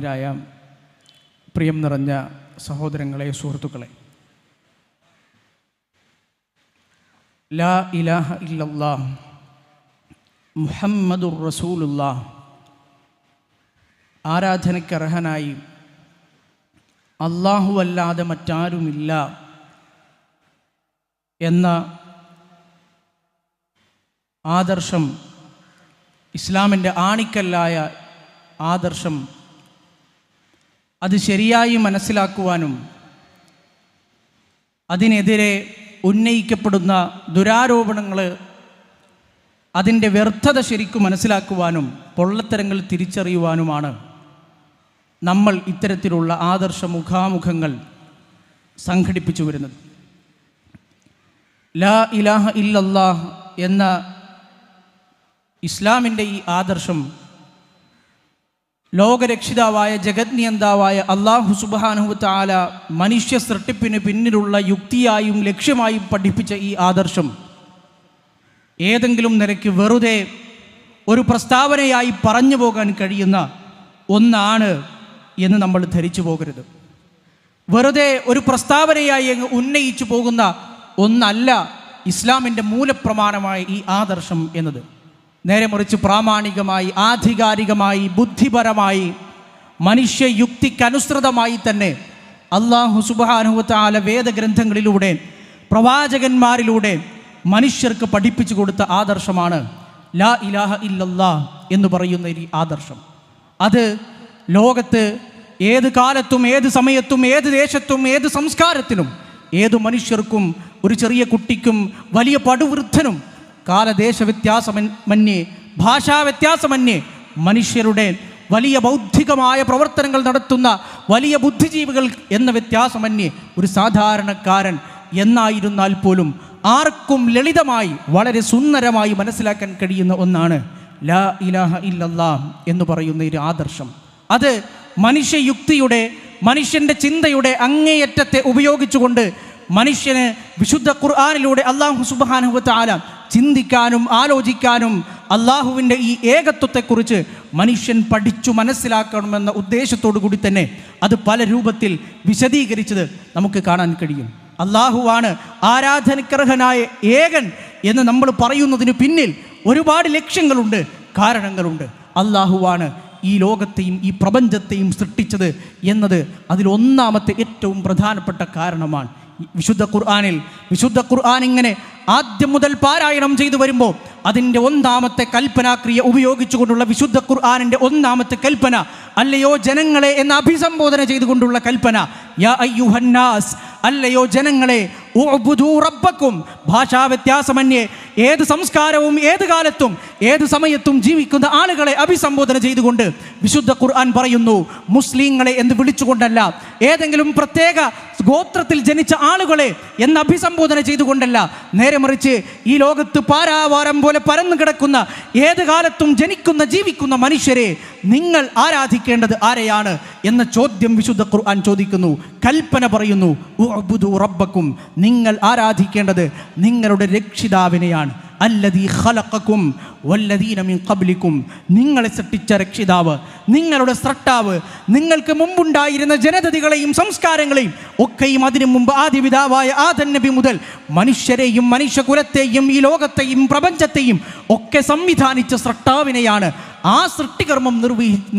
ായ പ്രിയം നിറഞ്ഞ സഹോദരങ്ങളെ, സുഹൃത്തുക്കളെ, ലാ ഇലാഹ ഇല്ലല്ലാഹ് മുഹമ്മദുർ റസൂലുള്ളാഹ്, ആരാധനയ്ക്കർഹനായി അല്ലാഹു അല്ലാതെ മറ്റാരുമില്ല എന്ന ആദർശം, ഇസ്ലാമിൻ്റെ ആണിക്കല്ലായ ആദർശം, അത് ശരിയായി മനസ്സിലാക്കുവാനും അതിനെതിരെ ഉന്നയിക്കപ്പെടുന്ന ദുരാരോപണങ്ങൾ, അതിൻ്റെ വ്യർത്ഥത ശരിക്കും മനസ്സിലാക്കുവാനും പൊള്ളത്തരങ്ങൾ തിരിച്ചറിയുവാനുമാണ് നമ്മൾ ഇത്തരത്തിലുള്ള ആദർശ മുഖാമുഖങ്ങൾ സംഘടിപ്പിച്ചു വരുന്നത്. ലാ ഇലാഹ ഇല്ലല്ലാഹ് എന്ന ഇസ്ലാമിൻ്റെ ഈ ആദർശം ലോകരക്ഷിതാവായ ജഗത്നിയന്താവായ അല്ലാഹു സുബ്ഹാനഹു വ തആല മനുഷ്യ സൃഷ്ടിപ്പിന് പിന്നിലുള്ള യുക്തിയായും ലക്ഷ്യമായും പഠിപ്പിച്ച ഈ ആദർശം ഏതെങ്കിലും നിലയ്ക്ക് വെറുതെ ഒരു പ്രസ്താവനയായി പറഞ്ഞു പോകാൻ കഴിയുന്ന ഒന്നാണ് എന്ന് നമ്മൾ ധരിച്ചു പോകരുത്. വെറുതെ ഒരു പ്രസ്താവനയായി അങ്ങ് ഉന്നയിച്ചു പോകുന്ന ഒന്നല്ല ഇസ്ലാമിൻ്റെ മൂലപ്രമാണമായ ഈ ആദർശം എന്നത്. നേരെ മറിച്ച് പ്രാമാണികമായി, ആധികാരികമായി, ബുദ്ധിപരമായി, മനുഷ്യയുക്തിക്കനുസൃതമായി തന്നെ അല്ലാഹു സുബ്ഹാനഹു വ തആല വേദഗ്രന്ഥങ്ങളിലൂടെ, പ്രവാചകന്മാരിലൂടെ മനുഷ്യർക്ക് പഠിപ്പിച്ചു കൊടുത്ത ആദർശമാണ് ലാ ഇലാഹ ഇല്ലല്ലാഹ് എന്ന് പറയുന്ന ഈ ആദർശം. അത് ലോകത്ത് ഏത് കാലത്തും, ഏത് സമയത്തും, ഏത് ദേശത്തും, ഏത് സംസ്കാരത്തിലും, ഏതു മനുഷ്യർക്കും, ഒരു ചെറിയ കുട്ടിക്കും വലിയ പടുവൃദ്ധനും, കാലദേശ വ്യത്യാസമന്യേ, ഭാഷാ വ്യത്യാസമന്യേ, മനുഷ്യരുടെ വലിയ ബൗദ്ധികമായ പ്രവർത്തനങ്ങൾ നടത്തുന്ന വലിയ ബുദ്ധിജീവികൾ എന്ന വ്യത്യാസമന്യേ, ഒരു സാധാരണക്കാരൻ എന്നായിരുന്നാൽ പോലും ആർക്കും ലളിതമായി, വളരെ സുന്ദരമായി മനസ്സിലാക്കാൻ കഴിയുന്ന ഒന്നാണ് ലാ ഇലാഹ ഇല്ലല്ലാഹ് എന്ന് പറയുന്ന ഒരു ആദർശം. അത് മനുഷ്യയുക്തിയുടെ, മനുഷ്യൻ്റെ ചിന്തയുടെ അങ്ങേയറ്റത്തെ ഉപയോഗിച്ചുകൊണ്ട് മനുഷ്യന് വിശുദ്ധ ഖുർആനിലൂടെ അല്ലാഹു സുബ്ഹാനഹു വ തആല ചിന്തിക്കാനും ആലോചിക്കാനും അള്ളാഹുവിൻ്റെ ഈ ഏകത്വത്തെക്കുറിച്ച് മനുഷ്യൻ പഠിച്ചു മനസ്സിലാക്കണമെന്ന ഉദ്ദേശത്തോടു കൂടി തന്നെ അത് പല രൂപത്തിൽ വിശദീകരിച്ചത് നമുക്ക് കാണാൻ കഴിയും. അള്ളാഹുവാണ് ആരാധനക്കർഹനായ ഏകൻ എന്ന് നമ്മൾ പറയുന്നതിന് പിന്നിൽ ഒരുപാട് ലക്ഷ്യങ്ങളുണ്ട്, കാരണങ്ങളുണ്ട്. അള്ളാഹുവാണ് ഈ ലോകത്തെയും ഈ പ്രപഞ്ചത്തെയും സൃഷ്ടിച്ചത് എന്നത് അതിലൊന്നാമത്തെ ഏറ്റവും പ്രധാനപ്പെട്ട കാരണമാണ്. വിശുദ്ധ ഖുർആൻ ഇങ്ങനെ ആദ്യം മുതൽ പാരായണം ചെയ്തു വരുമ്പോൾ അതിൻ്റെ ഒന്നാമത്തെ കൽപ്പനാക്രിയ ഉപയോഗിച്ചുകൊണ്ടുള്ള വിശുദ്ധ ഖുർആനിൻ്റെ ഒന്നാമത്തെ കൽപ്പന, അല്ലയോ ജനങ്ങളെ എന്ന് അഭിസംബോധന ചെയ്തുകൊണ്ടുള്ള കൽപ്പന, യാ അയ്യുഹന്നാസ്, അല്ലയോ ജനങ്ങളെ, ഉഅ്ബുദൂ റബ്ബക്കും. ഭാഷാ വ്യത്യാസമന്യേ ഏത് സംസ്കാരവും ഏത് കാലത്തും ഏത് സമയത്തും ജീവിക്കുന്ന ആളുകളെ അഭിസംബോധന ചെയ്തുകൊണ്ട് വിശുദ്ധ ഖുർആൻ പറയുന്നു. മുസ്ലിങ്ങളെ എന്ന് വിളിച്ചുകൊണ്ടല്ല, ഏതെങ്കിലും പ്രത്യേക ഗോത്രത്തിൽ ജനിച്ച ആളുകളെ എന്ന് അഭിസംബോധന ചെയ്തുകൊണ്ടല്ല, നേരെ മറിച്ച് ഈ ലോകത്ത് പാരാവാരം പോലെ പരന്നു കിടക്കുന്ന, ഏത് കാലത്തും ജനിക്കുന്ന ജീവിക്കുന്ന മനുഷ്യരെ നിങ്ങൾ ആരാധിക്കേണ്ടത് ആരെയാണ് എന്ന ചോദ്യം വിശുദ്ധ ഖുർആൻ ചോദിക്കുന്നു. കൽപ്പന പറയുന്നു, ഉഅ്ബുദൂ റബ്ബക്കും, നിങ്ങൾ ആരാധിക്കേണ്ടത് നിങ്ങളുടെ രക്ഷിതാവിനെയാണ്. അല്ലദീ ഖലഖക്കും വല്ലദീന മിൻ ഖബ്ലിക്കും, നിങ്ങളെ സൃഷ്ടിച്ച രക്ഷിതാവ്, നിങ്ങളുടെ സ്രഷ്ടാവ്, നിങ്ങൾക്ക് മുമ്പുണ്ടായിരുന്ന ജനതകളെയും സംസ്കാരങ്ങളെയും ഒക്കെയും അതിനു മുമ്പ് ആദിപിതാവായ ആദം നബി മുതൽ മനുഷ്യരെയും മനുഷ്യകുലത്തെയും ഈ ലോകത്തെയും പ്രപഞ്ചത്തെയും ഒക്കെ സംവിധാനിച്ച സ്രഷ്ടാവിനെയാണ്, ആ സൃഷ്ടികർമ്മം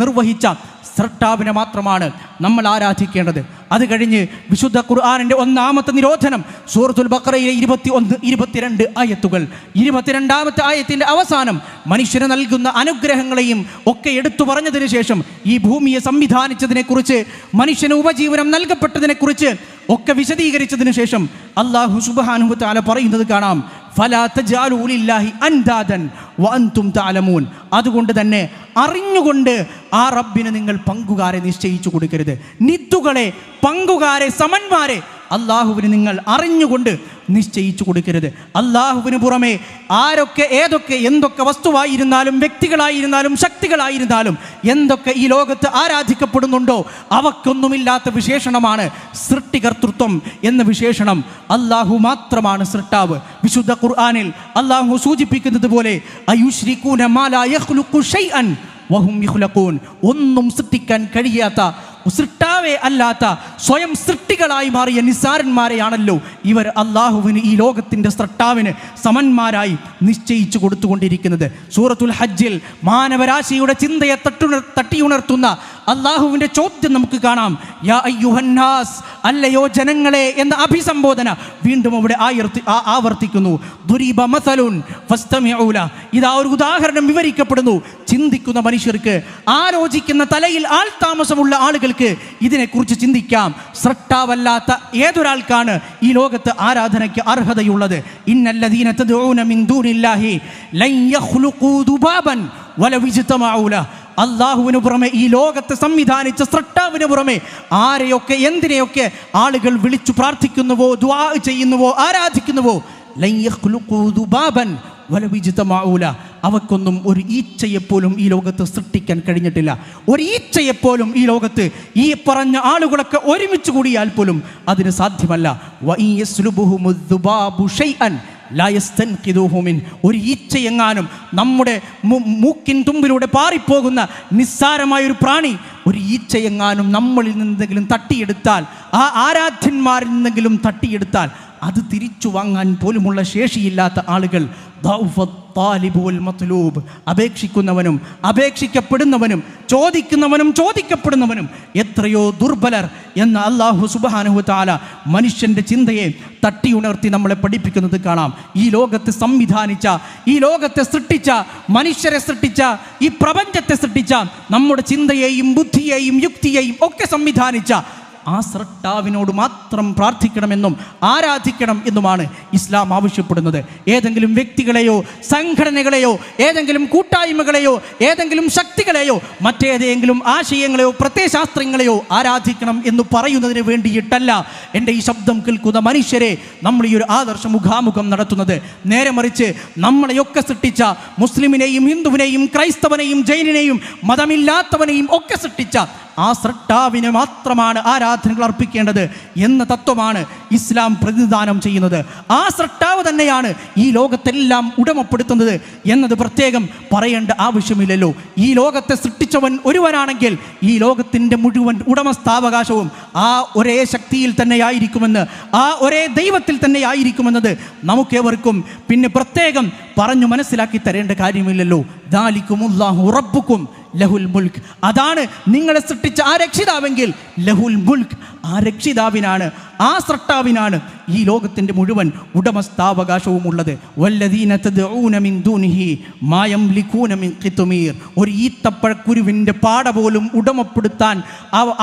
നിർവഹിച്ച സ്രഷ്ടാവിനെ മാത്രമാണ് നമ്മൾ ആരാധിക്കേണ്ടത്. അത് കഴിഞ്ഞ് വിശുദ്ധ ഖുർആനിൻ്റെ ഒന്നാമത്തെ നിരോധനം സൂറത്തുൽ ബഖറയിലെ 21, 22 ആയത്തുകൾ. 22ാമത്തെ ആയത്തിൻ്റെ അവസാനം മനുഷ്യന് നൽകുന്ന അനുഗ്രഹങ്ങളെയും ഒക്കെ എടുത്തു പറഞ്ഞതിന് ശേഷം ഈ ഭൂമിയെ സംവിധാനിച്ചതിനെക്കുറിച്ച്, മനുഷ്യന് ഉപജീവനം നൽകപ്പെട്ടതിനെക്കുറിച്ച് ഒക്കെ വിശദീകരിച്ചതിന് ശേഷം അല്ലാഹു സുബ്ഹാനഹു വ തആല പറയുന്നത് കാണാം, ഫലാ തജഅലൂ ലില്ലാഹി അൻദാദൻ വഅൻതും തഅലമൂൻ. അതുകൊണ്ട് തന്നെ അറിഞ്ഞുകൊണ്ട് ആ റബ്ബിന് നിങ്ങൾ പങ്കുകാരെ നിശ്ചയിച്ചു കൊടുക്കരുത്. നിത്തുകളെ, പങ്കുകാരെ, സമന്മാരെ അള്ളാഹുവിന് നിങ്ങൾ അറിഞ്ഞുകൊണ്ട് നിശ്ചയിച്ചു കൊടുക്കരുത്. അള്ളാഹുവിന് പുറമെ ആരൊക്കെ, ഏതൊക്കെ, എന്തൊക്കെ വസ്തുവായിരുന്നാലും, വ്യക്തികളായിരുന്നാലും, ശക്തികളായിരുന്നാലും, എന്തൊക്കെ ഈ ലോകത്ത് ആരാധിക്കപ്പെടുന്നുണ്ടോ അവക്കൊന്നുമില്ലാത്ത വിശേഷണമാണ് സൃഷ്ടികർത്തൃത്വം എന്ന വിശേഷണം. അള്ളാഹു മാത്രമാണ് സൃഷ്ടാവ്. വിശുദ്ധ ഖുർആനിൽ അള്ളാഹു സൂചിപ്പിക്കുന്നത് പോലെ അയുശ്രികൂന മാ ലാ യഖ്ലുഖു ഷൈഅൻ വഹും യുഖ്ലഖൂൻ. ഒന്നും സൃഷ്ടിക്കാൻ കഴിയാത്ത, സൃഷ്ടാവേ അല്ലാത്ത സ്വയം സൃഷ്ടികളായി മാറിയ നിസ്സാരന്മാരെയാണല്ലോ ഇവർ അള്ളാഹുവിന്, ഈ ലോകത്തിൻ്റെ സൃഷ്ടാവിന് സമന്മാരായി നിശ്ചയിച്ചു കൊടുത്തുകൊണ്ടിരിക്കുന്നത്. സൂറത്തുൽ ഹജ്ജിൽ മാനവരാശിയുടെ ചിന്തയെ തട്ടിയുണർത്തുന്ന അള്ളാഹുവിൻ്റെ ചോദ്യം നമുക്ക് കാണാം. യാ അയ്യുഹന്നാസ്, അല്ലയോ ജനങ്ങളെ എന്ന അഭിസംബോധന വീണ്ടും അവിടെ ആവർത്തിക്കുന്നു. ദുരിബ മസലുൻ ഫസ്തമിഊ ലഹു. ഇതാ ഒരു ഉദാഹരണം വിവരിക്കപ്പെടുന്നു. ചിന്തിക്കുന്ന മനുഷ്യർക്ക്, ആലോചിക്കുന്ന തലയിൽ ആൾ താമസമുള്ള ആളുകൾക്ക് ഇതിനെക്കുറിച്ച് ചിന്തിക്കാം. സൃഷ്ടാവല്ലാത്ത ഏതൊരാൾക്കാണ് ഈ ലോകത്ത് ആരാധനയ്ക്ക് അർഹതയുള്ളത്? ഇന്നല്ലദീന തദ്ഊന മിൻ ദൂനില്ലാഹി ലൻ യഖ്ലുഖൂ ദുബാബൻ വലൗ ഇജ്തമഊ ലഹു. അള്ളാഹുവിന് പുറമെ, ഈ ലോകത്തെ സംവിധാനിച്ച സൃഷ്ടാവിന് പുറമെ ആരെയൊക്കെ എന്തിനെയൊക്കെ ആളുകൾ വിളിച്ചു പ്രാർത്ഥിക്കുന്നുവോ, ദുആ ചെയ്യുന്നുവോ, ആരാധിക്കുന്നുവോ, ലൻ യഖ്ലുഖൂ ദുബാബൻ വലൗ ഇജ്തമഊ ലഹു. അവക്കൊന്നും ഒരു ഈച്ചയെപ്പോലും ഈ ലോകത്ത് സൃഷ്ടിക്കാൻ കഴിഞ്ഞിട്ടില്ല. ഒരു ഈച്ചയെപ്പോലും ഈ ലോകത്ത് ഈ പറഞ്ഞ ആളുകളൊക്കെ ഒരുമിച്ച് കൂടിയാൽ പോലും അതിന് സാധ്യമല്ല. വഇൻ യസ്ലുബുഹുമു ദുബാബു ഷൈഅൻ ലാ യസ്തൻഖിദൂഹു മിൻ. ഒരു ഈച്ചയെങ്ങാനും നമ്മുടെ മൂക്കിൻ തുമ്പിലൂടെ പാറിപ്പോകുന്ന നിസ്സാരമായൊരു പ്രാണി, ഒരു ഈച്ചയെങ്ങാനും നമ്മളിൽ നിന്നെങ്കിലും തട്ടിയെടുത്താൽ, ആ ആരാധ്യന്മാരിൽ നിന്നെങ്കിലും തട്ടിയെടുത്താൽ, അത് തിരിച്ചു വാങ്ങാൻ പോലുമുള്ള ശേഷിയില്ലാത്ത ആളുകൾ, അപേക്ഷിക്കുന്നവനും അപേക്ഷിക്കപ്പെടുന്നവനും ചോദിക്കുന്നവനും ചോദിക്കപ്പെടുന്നവനും എത്രയോ ദുർബലർ എന്ന് അല്ലാഹു സുബ്ഹാനഹു വ തആല മനുഷ്യൻ്റെ ചിന്തയെ തട്ടിയുണർത്തി നമ്മളെ പഠിപ്പിക്കുന്നത് കാണാം. ഈ ലോകത്തെ സംവിധാനിച്ച, ഈ ലോകത്തെ സൃഷ്ടിച്ച, മനുഷ്യരെ സൃഷ്ടിച്ച, ഈ പ്രപഞ്ചത്തെ സൃഷ്ടിച്ച, നമ്മുടെ ചിന്തയെയും ബുദ്ധിയെയും യുക്തിയെയും ഒക്കെ സംവിധാനിച്ച ആ സൃഷ്ടാവിനോട് മാത്രം പ്രാർത്ഥിക്കണമെന്നും ആരാധിക്കണം എന്നുമാണ് ഇസ്ലാം ആവശ്യപ്പെടുന്നത്. ഏതെങ്കിലും വ്യക്തികളെയോ സംഘടനകളെയോ ഏതെങ്കിലും കൂട്ടായ്മകളെയോ ഏതെങ്കിലും ശക്തികളെയോ മറ്റേതെങ്കിലും ആശയങ്ങളെയോ പ്രത്യയശാസ്ത്രങ്ങളെയോ ആരാധിക്കണം എന്ന് പറയുന്നതിന് വേണ്ടിയിട്ടല്ല എൻ്റെ ഈ ശബ്ദം കേൾക്കുന്ന മനുഷ്യരെ നമ്മൾ ഈ ഒരു ആദർശ മുഖാമുഖം നടത്തുന്നത്. നേരെ മറിച്ച് നമ്മളെയൊക്കെ സൃഷ്ടിച്ച, മുസ്ലിമിനെയും ഹിന്ദുവിനെയും ക്രൈസ്തവനെയും ജൈനനെയും മതമില്ലാത്തവനെയും ഒക്കെ സൃഷ്ടിച്ച ആ സൃഷ്ടാവിനെ മാത്രമാണ് ആരാധനകൾ അർപ്പിക്കേണ്ടത് എന്ന തത്വമാണ് ഇസ്ലാം പ്രതിനിധാനം ചെയ്യുന്നത്. ആ സൃഷ്ടാവ് തന്നെയാണ് ഈ ലോകത്തെല്ലാം ഉടമപ്പെടുത്തുന്നത് എന്നത് പ്രത്യേകം പറയേണ്ട ആവശ്യമില്ലല്ലോ. ഈ ലോകത്തെ സൃഷ്ടിച്ചവൻ ഒരുവനാണെങ്കിൽ ഈ ലോകത്തിൻ്റെ മുഴുവൻ ഉടമസ്ഥാവകാശവും ആ ഒരേ ശക്തിയിൽ തന്നെയായിരിക്കുമെന്ന്, ആ ഒരേ ദൈവത്തിൽ തന്നെയായിരിക്കുമെന്നത് നമുക്കേവർക്കും പിന്നെ പ്രത്യേകം പറഞ്ഞു മനസ്സിലാക്കി തരേണ്ട കാര്യമില്ലല്ലോ. ദാലികുമുല്ലാഹു റബ്ബുക്കും ലഹുൽ മുൽക്ക്. അതാണ് നിങ്ങളെ സൃഷ്ടിച്ച ആ രക്ഷിതാവെങ്കിൽ ലഹുൽ മുൽക്ക്, ആ രക്ഷിതാവിനാണ്, ആ സൃഷ്ടാവിനാണ് ഈ ലോകത്തിൻ്റെ മുഴുവൻ ഉടമസ്ഥാവകാശവും ഉള്ളത്. വല്ലദീന തദ്ഊന മിൻ ദൂനിഹി മാ യംലികൂന മിൻ ഖിത്മീർ. ഒരു ഈത്തപ്പഴക്കുരുവിൻ്റെ പാട പോലും ഉടമപ്പെടുത്താൻ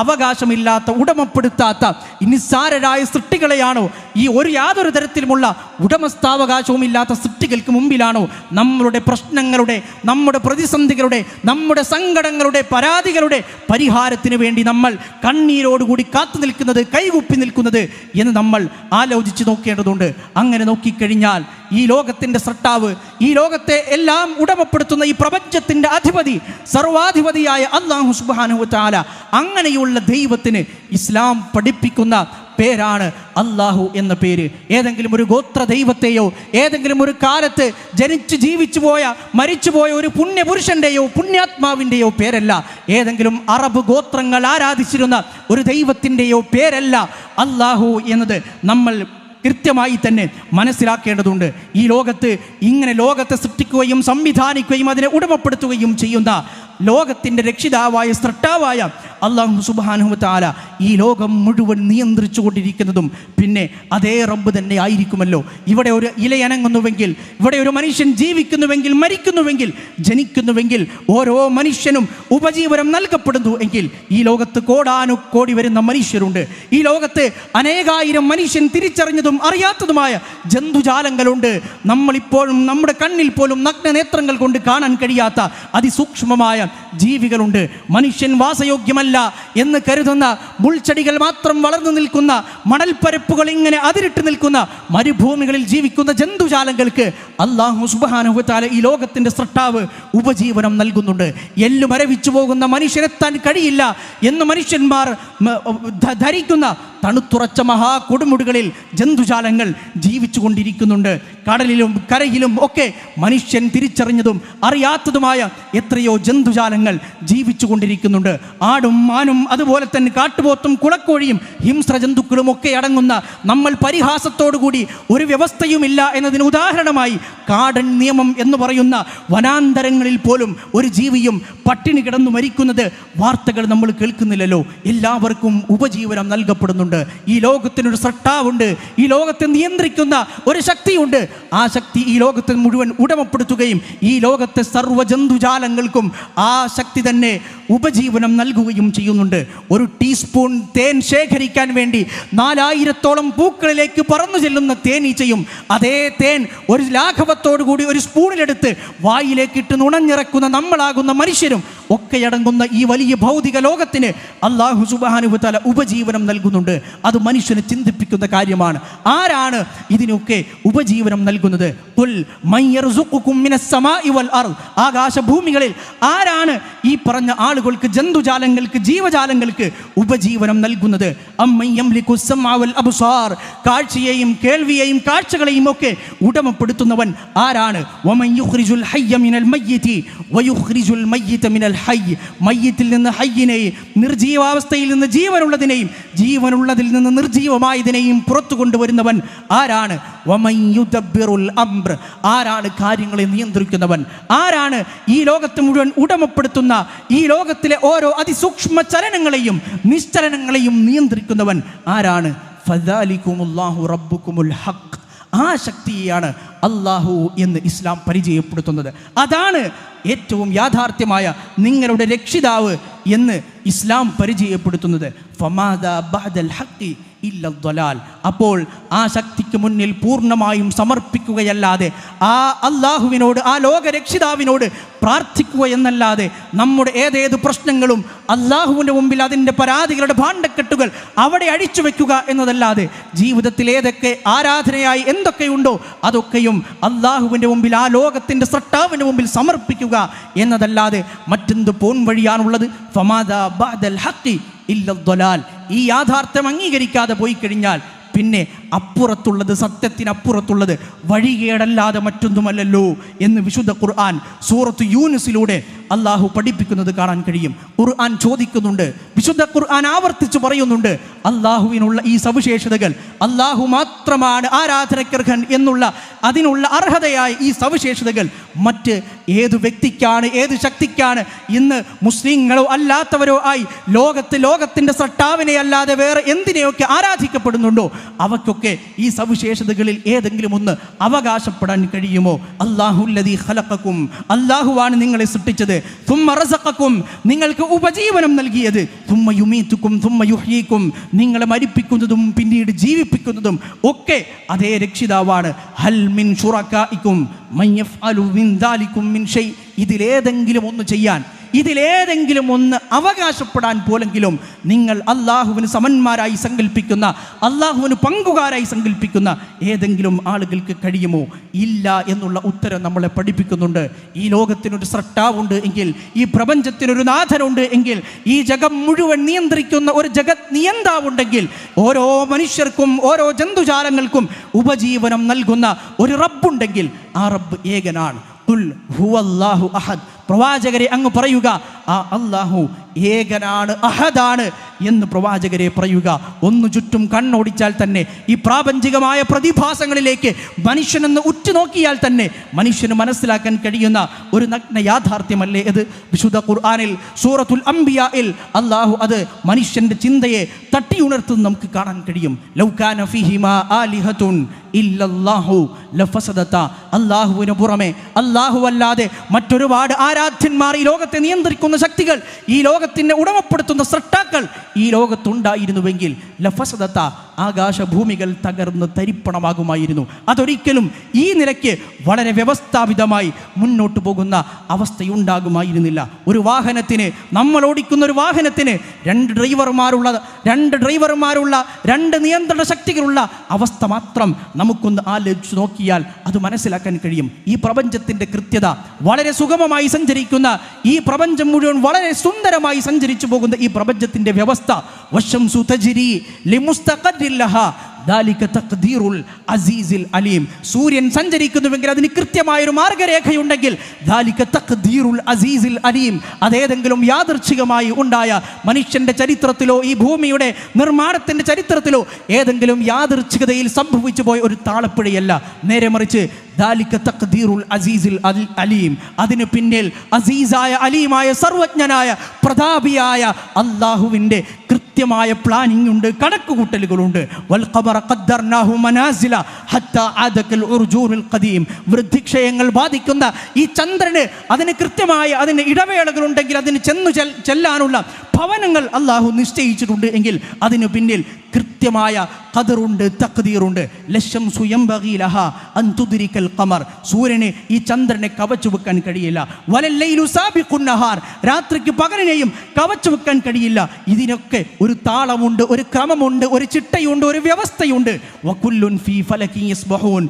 അവകാശമില്ലാത്ത, ഉടമപ്പെടുത്താത്ത നിസ്സാരരായ സൃഷ്ടികളെയാണോ, ഈ യാതൊരു തരത്തിലുമുള്ള ഉടമസ്ഥാവകാശവും ഇല്ലാത്ത സൃഷ്ടികൾക്ക് മുമ്പിലാണോ നമ്മളുടെ പ്രശ്നങ്ങളുടെ, നമ്മുടെ പ്രതിസന്ധികളുടെ, നമ്മുടെ സങ്കടങ്ങളുടെ, പരാതികളുടെ പരിഹാരത്തിന് വേണ്ടി നമ്മൾ കണ്ണീരോടുകൂടി കാത്തു നിൽക്കുന്നത്, കൈകുപ്പി നിൽക്കുന്നത് എന്ന് നമ്മൾ ആലോചിച്ച് നോക്കേണ്ടതുണ്ട്. അങ്ങനെ നോക്കിക്കഴിഞ്ഞാൽ ഈ ലോകത്തിൻ്റെ സൃഷ്ടാവ്, ഈ ലോകത്തെ എല്ലാം ഉടമപ്പെടുത്തുന്ന ഈ പ്രപഞ്ചത്തിൻ്റെ അധിപതി, സർവാധിപതിയായ അല്ലാഹു സുബ്ഹാനഹു വ തആല, അങ്ങനെയുള്ള ദൈവത്തിന് ഇസ്ലാം പഠിപ്പിക്കുന്ന പേരാണ് അല്ലാഹു എന്ന പേര്. ഏതെങ്കിലും ഒരു ഗോത്ര ദൈവത്തെയോ ഏതെങ്കിലും ഒരു കാലത്ത് ജനിച്ച് ജീവിച്ചു പോയ, മരിച്ചുപോയ ഒരു പുണ്യപുരുഷൻ്റെയോ പുണ്യാത്മാവിൻ്റെയോ പേരല്ല. ഏതെങ്കിലും അറബ് ഗോത്രങ്ങൾ ആരാധിച്ചിരുന്ന ഒരു ദൈവത്തിൻ്റെയോ പേരല്ല അല്ലാഹു എന്നത് നമ്മൾ കൃത്യമായി തന്നെ മനസ്സിലാക്കേണ്ടതുണ്ട്. ഈ ലോകത്ത് ഇങ്ങനെ ലോകത്തെ സൃഷ്ടിക്കുകയും സംവിധാനിക്കുകയും അതിനെ ഉടമപ്പെടുത്തുകയും ചെയ്യുന്ന ലോകത്തിൻ്റെ രക്ഷിതാവായ സൃഷ്ടാവായ അല്ലാഹു സുബ്ഹാനഹു വ തആല ഈ ലോകം മുഴുവൻ നിയന്ത്രിച്ചു കൊണ്ടിരിക്കുന്നതും പിന്നെ അതേ റബ്ബ് തന്നെ ആയിരിക്കുമല്ലോ. ഇവിടെ ഒരു ഇലയനങ്ങുന്നുവെങ്കിൽ, ഇവിടെ ഒരു മനുഷ്യൻ ജീവിക്കുന്നുവെങ്കിൽ, മരിക്കുന്നുവെങ്കിൽ, ജനിക്കുന്നുവെങ്കിൽ, ഓരോ മനുഷ്യനും ഉപജീവനം നൽകപ്പെടുന്നു എങ്കിൽ ഈ ലോകത്ത് കോടാനുകോടി വരുന്ന മനുഷ്യരുണ്ട്. ഈ ലോകത്ത് അനേകായിരം മനുഷ്യൻ തിരിച്ചറിഞ്ഞതും അറിയാത്തതുമായ ജന്തുജാലങ്ങളുണ്ട്. നമ്മളിപ്പോഴും നമ്മുടെ കണ്ണിൽ പോലും നഗ്നനേത്രങ്ങൾ കൊണ്ട് കാണാൻ കഴിയാത്ത അതിസൂക്ഷ്മമായ ജീവികളുണ്ട്. മനുഷ്യൻ വാസയോഗ്യമല്ല എന്ന് കരുതുന്ന മുൾച്ചെടികൾ മാത്രം വളർന്നു നിൽക്കുന്ന, മണൽപ്പരപ്പുകൾ ഇങ്ങനെ അതിരിട്ട് നിൽക്കുന്ന മരുഭൂമികളിൽ ജീവിക്കുന്ന ജന്തുജാലങ്ങൾക്ക് അല്ലാഹു സുബ്ഹാനഹു വ തആല ഈ ലോകത്തിൻ്റെ സൃഷ്ടാവ് ഉപജീവനം നൽകുന്നുണ്ട്. എല്ലു മരവിച്ചു പോകുന്ന മനുഷ്യനെത്താൻ കഴിയില്ല എന്ന് മനുഷ്യന്മാർ ധരിക്കുന്ന തണുത്തുറച്ച മഹാകൊടുമുടികളിൽ ജന്തുജാലങ്ങൾ ജീവിച്ചു കൊണ്ടിരിക്കുന്നുണ്ട്. കടലിലും കരയിലും ഒക്കെ മനുഷ്യൻ തിരിച്ചറിഞ്ഞതും അറിയാത്തതുമായ എത്രയോ ജന്തുജാലങ്ങൾ ജീവിച്ചു കൊണ്ടിരിക്കുന്നുണ്ട്. ആടും മാനും അതുപോലെ തന്നെ കാട്ടുപോത്തും കുളക്കോഴിയും ഹിംസ്ര ജന്തുക്കളും ഒക്കെ അടങ്ങുന്ന നമ്മൾ പരിഹാസത്തോടുകൂടി ഒരു വ്യവസ്ഥയുമില്ല എന്നതിന് ഉദാഹരണമായി കാടൻ നിയമം എന്ന് പറയുന്ന വനാന്തരങ്ങളിൽ പോലും ഒരു ജീവിയും പട്ടിണി കിടന്നു മരിക്കുന്നത് വാർത്തകൾ നമ്മൾ കേൾക്കുന്നില്ലല്ലോ. എല്ലാവർക്കും ഉപജീവനം നൽകപ്പെടുന്നുണ്ട്. ഈ ലോകത്തിനൊരു സൃഷ്ടാവുണ്ട്, ഈ ലോകത്തെ നിയന്ത്രിക്കുന്ന ഒരു ശക്തിയുണ്ട്. ആ ശക്തി ഈ ലോകത്തെ മുഴുവൻ ഉടമപ്പെടുത്തുകയും ഈ ലോകത്തെ സർവ്വ ജന്തുജാലങ്ങൾക്കും ആ ശക്തി തന്നെ ഉപജീവനം നൽകുകയും ചെയ്യുന്നുണ്ട്. ഒരു ടീസ്പൂൺ തേൻ ശേഖരിക്കാൻ വേണ്ടി 4000-ഓളം പൂക്കളിലേക്ക് പറന്നു ചെല്ലുന്ന തേനീച്ചയും അതേ തേൻ ഒരു ലാഘവത്തോടു കൂടി ഒരു സ്പൂണിലെടുത്ത് വായിലേക്ക് ഇട്ട് നുണഞ്ഞിറക്കുന്ന നമ്മളാകുന്ന മനുഷ്യരും ഒക്കെയടങ്ങുന്ന ഈ വലിയ ഭൗതിക ലോകത്തിന് അല്ലാഹു സുബ്ഹാനഹു വ തആല ഉപജീവനം നൽകുന്നുണ്ട്. അത് മനുഷ്യനെ ചിന്തിപ്പിക്കുന്ന കാര്യമാണ്. ആരാണ് ഇതിനൊക്കെ ഉപജീവനം നൽകുന്നത്? ഖുൽ മൻ യർസുഖുകും മിനസ് സമാഇ വൽ അർദ്, ആകാശഭൂമികളിൽ ആരാണ് ഈ പറഞ്ഞ ആളുകൾക്ക്, ജന്തുജാലങ്ങൾക്ക്, ജീവജാലങ്ങൾക്ക് ഉപജീവനം നൽകുന്നത്? അമ്മൻ യംലികു സമഅ വൽ അബ്സാർ, കാഴ്ചയെയും കേൾവിയെയും കാഴ്ചകളെയും ഒക്കെ ഉടമപ്പെടുത്തുന്നവൻ ആരാണ്? വമൻ യുഖ്രിജുൽ ഹയ്യ മിനൽ മയ്യിതി വയുഖ്രിജുൽ മയ്യിത മിനൽ ഹയ്യ്, മയ്യിത്തിൽ നിന്ന് ഹയ്യിനെയും നിർജീവാവസ്ഥയിൽ നിന്ന് ജീവനുള്ളതിനെയും ജീവനുള്ളതിൽ നിന്ന് നിർജീവമായതിനെയും പുറത്തു കൊണ്ടുവരുന്നവൻ ആരാണ്? വമൻ യുദബ്ബിറുൽ അംർ, ആരാണ് കാര്യങ്ങളെ നിയന്ത്രിക്കുന്നവൻ? ആരാണ് ഈ ലോകത്ത് മുഴുവൻ ഉടമപ്പെടുത്തുന്ന, ഈ ലോകത്തിലെ ഓരോ അതിസൂക്ഷ്മ ചലനങ്ങളെയും നിശ്ചലനങ്ങളെയും നിയന്ത്രിക്കുന്നവൻ ആരാണ്? ഫദാലികുമുല്ലാഹു റബ്ബുകുമുൽ ഹഖ്, ആ ശക്തിയെയാണ് അല്ലാഹു എന്ന് ഇസ്ലാം പരിചയപ്പെടുത്തുന്നത്. അതാണ് ഏറ്റവും യാഥാർത്ഥ്യമായ നിങ്ങളുടെ രക്ഷിതാവ് എന്ന് ഇസ്ലാം പരിചയപ്പെടുത്തുന്നത്. ഫമാദാ ബഅദൽ ഹഖി ഇല്ല ദ്വലാൽ. അപ്പോൾ ആ ശക്തിക്ക് മുന്നിൽ പൂർണ്ണമായും സമർപ്പിക്കുകയല്ലാതെ, ആ അള്ളാഹുവിനോട്, ആ ലോകരക്ഷിതാവിനോട് പ്രാർത്ഥിക്കുക എന്നല്ലാതെ, നമ്മുടെ ഏതേത് പ്രശ്നങ്ങളും അള്ളാഹുവിൻ്റെ മുമ്പിൽ അതിൻ്റെ പരാതികളുടെ ഭാണ്ഡക്കെട്ടുകൾ അവിടെ അഴിച്ചു വെക്കുക എന്നതല്ലാതെ, ജീവിതത്തിൽ ഏതൊക്കെ ആരാധനയായി എന്തൊക്കെയുണ്ടോ അതൊക്കെയും അള്ളാഹുവിൻ്റെ മുമ്പിൽ, ആ ലോകത്തിൻ്റെ സൃഷ്ടാവിൻ്റെ മുമ്പിൽ സമർപ്പിക്കുക എന്നതല്ലാതെ മറ്റെന്ത് പോൻ വഴിയാണുള്ളത്? ഫമാദാ ബഅദൽ ഹഖി ഇല്ല ദ്വലാൽ. ഈ യാഥാർത്ഥ്യം അംഗീകരിക്കാതെ പോയി കഴിഞ്ഞാൽ പിന്നെ അപ്പുറത്തുള്ളത്, സത്യത്തിനപ്പുറത്തുള്ളത് വഴികേടല്ലാതെ മറ്റൊന്നുമല്ലല്ലോ എന്ന് വിശുദ്ധ ഖുർആൻ സൂറത്ത് യൂനുസിലൂടെ അള്ളാഹു പഠിപ്പിക്കുന്നത് കാണാൻ കഴിയും. ഖുർആൻ ചോദിക്കുന്നുണ്ട്, വിശുദ്ധ ഖുർആൻ ആവർത്തിച്ച് പറയുന്നുണ്ട്, അള്ളാഹുവിനുള്ള ഈ സവിശേഷതകൾ, അള്ളാഹു മാത്രമാണ് ആരാധനക്കർഹൻ എന്നുള്ള അതിനുള്ള അർഹതയായ ഈ സവിശേഷതകൾ മറ്റ് ഏത് വ്യക്തിക്കാണ്, ഏത് ശക്തിക്കാണ് ഇന്ന് മുസ്ലിങ്ങളോ അല്ലാത്തവരോ ആയി ലോകത്തിൻ്റെ സൃഷ്ടാവിനെ അല്ലാതെ വേറെ എന്തിനെയൊക്കെ ആരാധിക്കപ്പെടുന്നുണ്ടോ അവയ്ക്കൊക്കെ ഈ സവിശേഷതകളിൽ ഏതെങ്കിലും ഒന്ന് അവകാശപ്പെടാൻ കഴിയുമോ? അല്ലാഹുല്ലദീ ഖലഖകും, അല്ലാഹുവാണ് നിങ്ങളെ സൃഷ്ടിച്ചത്. തുമ്മ റസഖകും, നിങ്ങൾക്ക് ഉപജീവനം നൽകിയത്. തുമ്മ യുമീതുകും തുമ്മ യുഹ്യീകും, നിങ്ങളെ മരിപ്പിക്കുന്നതും പിന്നീട് ജീവിപ്പിക്കുന്നതും ഒക്കെ അതേ രക്ഷിതാവാണ്. ഹൽ മിൻ ശുറകാഇകും മൻ യഫ്അലു മിൻ ദാലികും മിൻ ഷൈ, ഇതിലേതെങ്കിലും ഒന്ന് ചെയ്യാൻ, ഇതിലേതെങ്കിലും ഒന്ന് അവകാശപ്പെടാൻ പോലെങ്കിലും നിങ്ങൾ അള്ളാഹുവിന് സമന്മാരായി സങ്കല്പിക്കുന്ന, അള്ളാഹുവിന് പങ്കുകാരായി സങ്കല്പിക്കുന്ന ഏതെങ്കിലും ആളുകൾക്ക് കഴിയുമോ? ഇല്ല എന്നുള്ള ഉത്തരം നമ്മളെ പഠിപ്പിക്കുന്നുണ്ട്. ഈ ലോകത്തിനൊരു സൃഷ്ടാവുണ്ട് എങ്കിൽ, ഈ പ്രപഞ്ചത്തിനൊരു നാഥനുണ്ട് എങ്കിൽ, ഈ ജഗം മുഴുവൻ നിയന്ത്രിക്കുന്ന ഒരു ജഗത് നിയന്താവുണ്ടെങ്കിൽ, ഓരോ മനുഷ്യർക്കും ഓരോ ജന്തുജാലങ്ങൾക്കും ഉപജീവനം നൽകുന്ന ഒരു റബ്ബുണ്ടെങ്കിൽ ആ റബ്ബ് ഏകനാണ്. ഖുൽ ഹുവല്ലാഹു അഹദ്, പ്രവാചകരെ അങ്ങ് പറയുക, ആ അല്ലാഹു ഏകനാണ്, അഹദാണ് എന്ന് പ്രവാചകരെ പറയുക. ഒന്ന് ചുറ്റും കണ്ണോടിച്ചാൽ തന്നെ ഈ പ്രാപഞ്ചികമായ പ്രതിഭാസങ്ങളിലേക്ക് മനുഷ്യനെന്ന് ഉറ്റുനോക്കിയാൽ തന്നെ മനുഷ്യന് മനസ്സിലാക്കാൻ കഴിയുന്ന ഒരു നഗ്ന യാഥാർത്ഥ്യമല്ലേ ഇത്? വിശുദ്ധ ഖുർആനിൽ സൂറത്തുൽ അംബിയായിൽ അല്ലാഹു അത് മനുഷ്യൻ്റെ ചിന്തയെ തട്ടിയുണർത്തുന്നത് നമുക്ക് കാണാൻ കഴിയും. ലൗ കാന ഫീഹിമാ ആലിഹത്തുൻ ഇല്ലല്ലാഹു ലഫസദത, അല്ലാഹുവിന് പുറമെ, അല്ലാഹുവല്ലാതെ മറ്റൊരുപാട് ആരാധ്യന്മാർ, ഈ ലോകത്തെ നിയന്ത്രിക്കുന്ന ശക്തികൾ, ഈ ലോകത്തിനെ ഉടമപ്പെടുത്തുന്ന സൃഷ്ടാക്കൾ ഈ ലോകത്തുണ്ടായിരുന്നുവെങ്കിൽ ലഫസദത, ആകാശഭൂമികൾ തകർന്ന് തരിപ്പണമാകുമായിരുന്നു. അതൊരിക്കലും ഈ നിലയ്ക്ക് വളരെ വ്യവസ്ഥാപിതമായി മുന്നോട്ട് പോകുന്ന അവസ്ഥയുണ്ടാകുമായിരുന്നില്ല. ഒരു വാഹനത്തിന്, നമ്മൾ ഓടിക്കുന്ന ഒരു വാഹനത്തിന് രണ്ട് ഡ്രൈവർമാരുള്ള രണ്ട് നിയന്ത്രണ ശക്തികളുള്ള അവസ്ഥ മാത്രം നമുക്കൊന്ന് ആലോചിച്ച് നോക്കിയാൽ അത് മനസ്സിലാക്കാൻ കഴിയും. ഈ പ്രപഞ്ചത്തിൻ്റെ കൃത്യത, വളരെ സുഗമമായി സഞ്ചരിക്കുന്ന ഈ പ്രപഞ്ചം മുഴുവൻ വളരെ സുന്ദരമായി സഞ്ചരിച്ചു പോകുന്ന ഈ പ്രപഞ്ചത്തിൻ്റെ ചന്ദ്രന്റെ വ്യവസ്ഥ. വശംസു തജ്രി ലിമുസ്തഖറിൻ ലഹാ ദാലിക തഖ്ദീറുൽ അസീസിൽ അലീം. സൂര്യൻ സഞ്ചരിക്കുന്നുവെങ്കിൽ അതിന് കൃത്യമായൊരു മാർഗരേഖയുണ്ടെങ്കിൽ ദാലിക തഖ്ദീറുൽ അസീസിൽ അലീം. അതേതെങ്കിലും യാദൃച്ഛികമായി ഉണ്ടായ മനുഷ്യന്റെ ചരിത്രത്തിലോ ഈ ഭൂമിയുടെ നിർമ്മാണത്തിന്റെ ചരിത്രത്തിലോ ഏതെങ്കിലും യാദൃച്ഛികതയിൽ സംഭവിച്ചു പോയ ഒരു താളപ്പിഴയല്ല. നേരെ മറിച്ച് ദാലിക തഖ്ദീറുൽ അസീസിൽ അലീം. അതിന് പിന്നിൽ അസീസായ അലീമായ സർവജ്ഞനായ പ്രതാപിയായ അല്ലാഹുവിൻ്റെ കൃത്യമായ പ്ലാനിംഗ് ഉണ്ട്, കണക്കുകൂട്ടലുകളുണ്ട്. വൽ ഖമറ ഖദ്ദർനാഹു മനാസില ഹത്താ ആദകൽ ഉർജൂനുൽ ഖദീം. വൃദ്ധിക്ഷയങ്ങൾ ബാധിക്കുന്ന ഈ ചന്ദ്രന് അതിന് കൃത്യമായ അതിന് ഇടവേളകളുണ്ടെങ്കിൽ അതിന് ചെല്ലാനുള്ള ഭവനങ്ങൾ അല്ലാഹു നിശ്ചയിച്ചിട്ടുണ്ട് എങ്കിൽ അതിന് പിന്നിൽ കൃത്യമായ ഖദറുണ്ട്, തഖ്ദീറുണ്ട്. ലശംസു യംബഗി ലഹാ അൻ തുദ്രികൽ ഖമർ. സൂര്യനെ ഈ ചന്ദ്രനെ കവച്ചു വെക്കാൻ കഴിയില്ല. വലല്ലൈലു സാബിഖുൻ നഹാർ. രാത്രിക്ക് പകലിനെയും കവച്ചു വെക്കാൻ കഴിയില്ല. ഇതിനൊക്കെ ഒരു താളമുണ്ട്, ഒരു ക്രമമുണ്ട്, ഒരു ചിട്ടയുണ്ട്, ഒരു വ്യവസ്ഥയുണ്ട്. വകുല്ലുൻ ഫീ ഫലകിൻ യസ്ബഹൂൻ.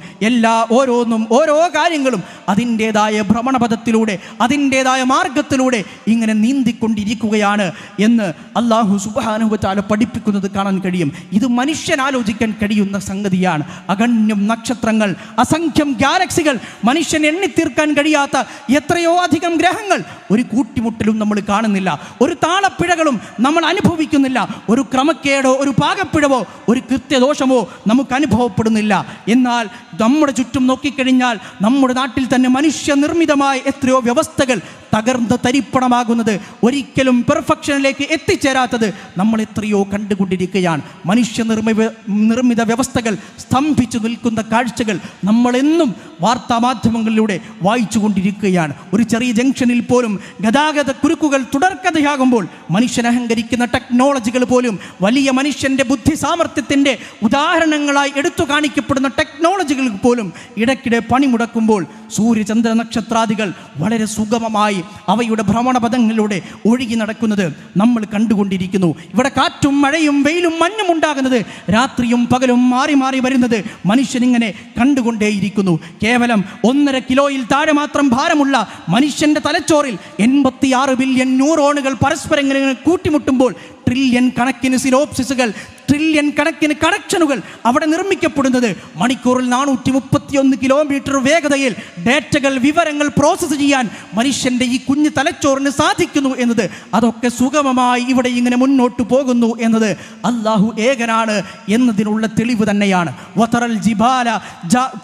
ഓരോന്നും ഓരോ കാര്യങ്ങളും അതിൻ്റെതായ ഭ്രമണപഥത്തിലൂടെ അതിൻ്റെതായ മാർഗത്തിലൂടെ ഇങ്ങനെ നീന്തിക്കൊണ്ടിരിക്കുകയാണ് എന്ന് അല്ലാഹു സുബ്ഹാനഹു വ തആല പഠിപ്പിക്കുന്നത് കാണാൻ കഴിയും. ഇത് മനുഷ്യൻ ആലോചിക്കാൻ കഴിയുന്ന സംഗതിയാണ്. അഗണ്യം നക്ഷത്രങ്ങൾ, അസംഖ്യം ഗാലക്സികൾ, മനുഷ്യൻ എണ്ണിത്തീർക്കാൻ കഴിയാത്ത എത്രയോ അധികം ഗ്രഹങ്ങൾ. ഒരു കൂട്ടിമുട്ടലും നമ്മൾ കാണുന്നില്ല, ഒരു താളപ്പിഴകളും നമ്മൾ അനുഭവിക്കുന്നില്ല, ഒരു ക്രമക്കേടോ ഒരു പാകപ്പിഴവോ ഒരു കൃത്യദോഷമോ നമുക്ക് അനുഭവപ്പെടുന്നില്ല. എന്നാൽ നമ്മുടെ ചുറ്റും നോക്കിക്കഴിഞ്ഞാൽ നമ്മുടെ നാട്ടിൽ തന്നെ മനുഷ്യനിർമ്മിതമായ എത്രയോ വ്യവസ്ഥകൾ തകർന്ന് തരിപ്പണമാകുന്നത്, ഒരിക്കലും പെർഫെക്ഷനിലേക്ക് എത്തിച്ചേരാത്തത് നമ്മൾ എത്രയോ കണ്ടുകൊണ്ടിരിക്കുകയാണ്. മനുഷ്യനിർമ്മിത വ്യവസ്ഥകൾ സ്തംഭിച്ചു നിൽക്കുന്ന കാഴ്ചകൾ നമ്മളെന്നും വാർത്താമാധ്യമങ്ങളിലൂടെ വായിച്ചു കൊണ്ടിരിക്കുകയാണ്. ഒരു ചെറിയ ജംഗ്ഷനിൽ പോലും ഗതാഗത കുരുക്കുകൾ തുടർക്കഥയാകുമ്പോൾ മനുഷ്യൻ അഹങ്കരിക്കുന്ന ടെക്നോളജികൾ പോലും വലിയ മനുഷ്യൻ്റെ ബുദ്ധി സാമർത്ഥ്യത്തിൻ്റെ ഉദാഹരണങ്ങളായി എടുത്തു കാണിക്കപ്പെടുന്ന ടെക്നോളജികൾ പോലും ഇടയ്ക്കിടെ പണിമുടക്കുമ്പോൾ സൂര്യചന്ദ്ര നക്ഷത്രാദികൾ വളരെ സുഗമമായി അവയുടെ ഭ്രമണപഥങ്ങളിലൂടെ ഒഴുകി നടക്കുന്നത് നമ്മൾ കണ്ടുകൊണ്ടിരിക്കുന്നു. ഇവിടെ കാറ്റും മഴയും വെയിലും മഞ്ഞും ഉണ്ടാകുന്നത്, രാത്രിയും പകലും മാറി മാറി വരുന്നത് മനുഷ്യനിങ്ങനെ കണ്ടുകൊണ്ടേയിരിക്കുന്നു. കേവലം 1.5 കിലോയിൽ താഴെ മാത്രം ഭാരമുള്ള മനുഷ്യന്റെ തലച്ചോറിൽ 86 ബില്യൺ ന്യൂറോണുകൾ പരസ്പരം ഇങ്ങനെ കൂട്ടിമുട്ടുമ്പോൾ ട്രില്യൺ കണക്കിന് സിനോപ്സിസുകൾ, ട്രില്യൺ കണക്കിന് കണക്ഷനുകൾ അവിടെ നിർമ്മിക്കപ്പെടുന്നത്. മണിക്കൂറിൽ 431 കിലോമീറ്റർ വേഗതയിൽ ഡേറ്റകൾ, വിവരങ്ങൾ പ്രോസസ്സ് ചെയ്യാൻ മനുഷ്യൻ്റെ ഈ കുഞ്ഞു തലച്ചോറിന് സാധിക്കുന്നു എന്നത്, അതൊക്കെ സുഗമമായി ഇവിടെ ഇങ്ങനെ മുന്നോട്ട് പോകുന്നു എന്നത് അല്ലാഹു ഏകനാണ് എന്നതിനുള്ള തെളിവ് തന്നെയാണ്. വതറൽ ജിബാല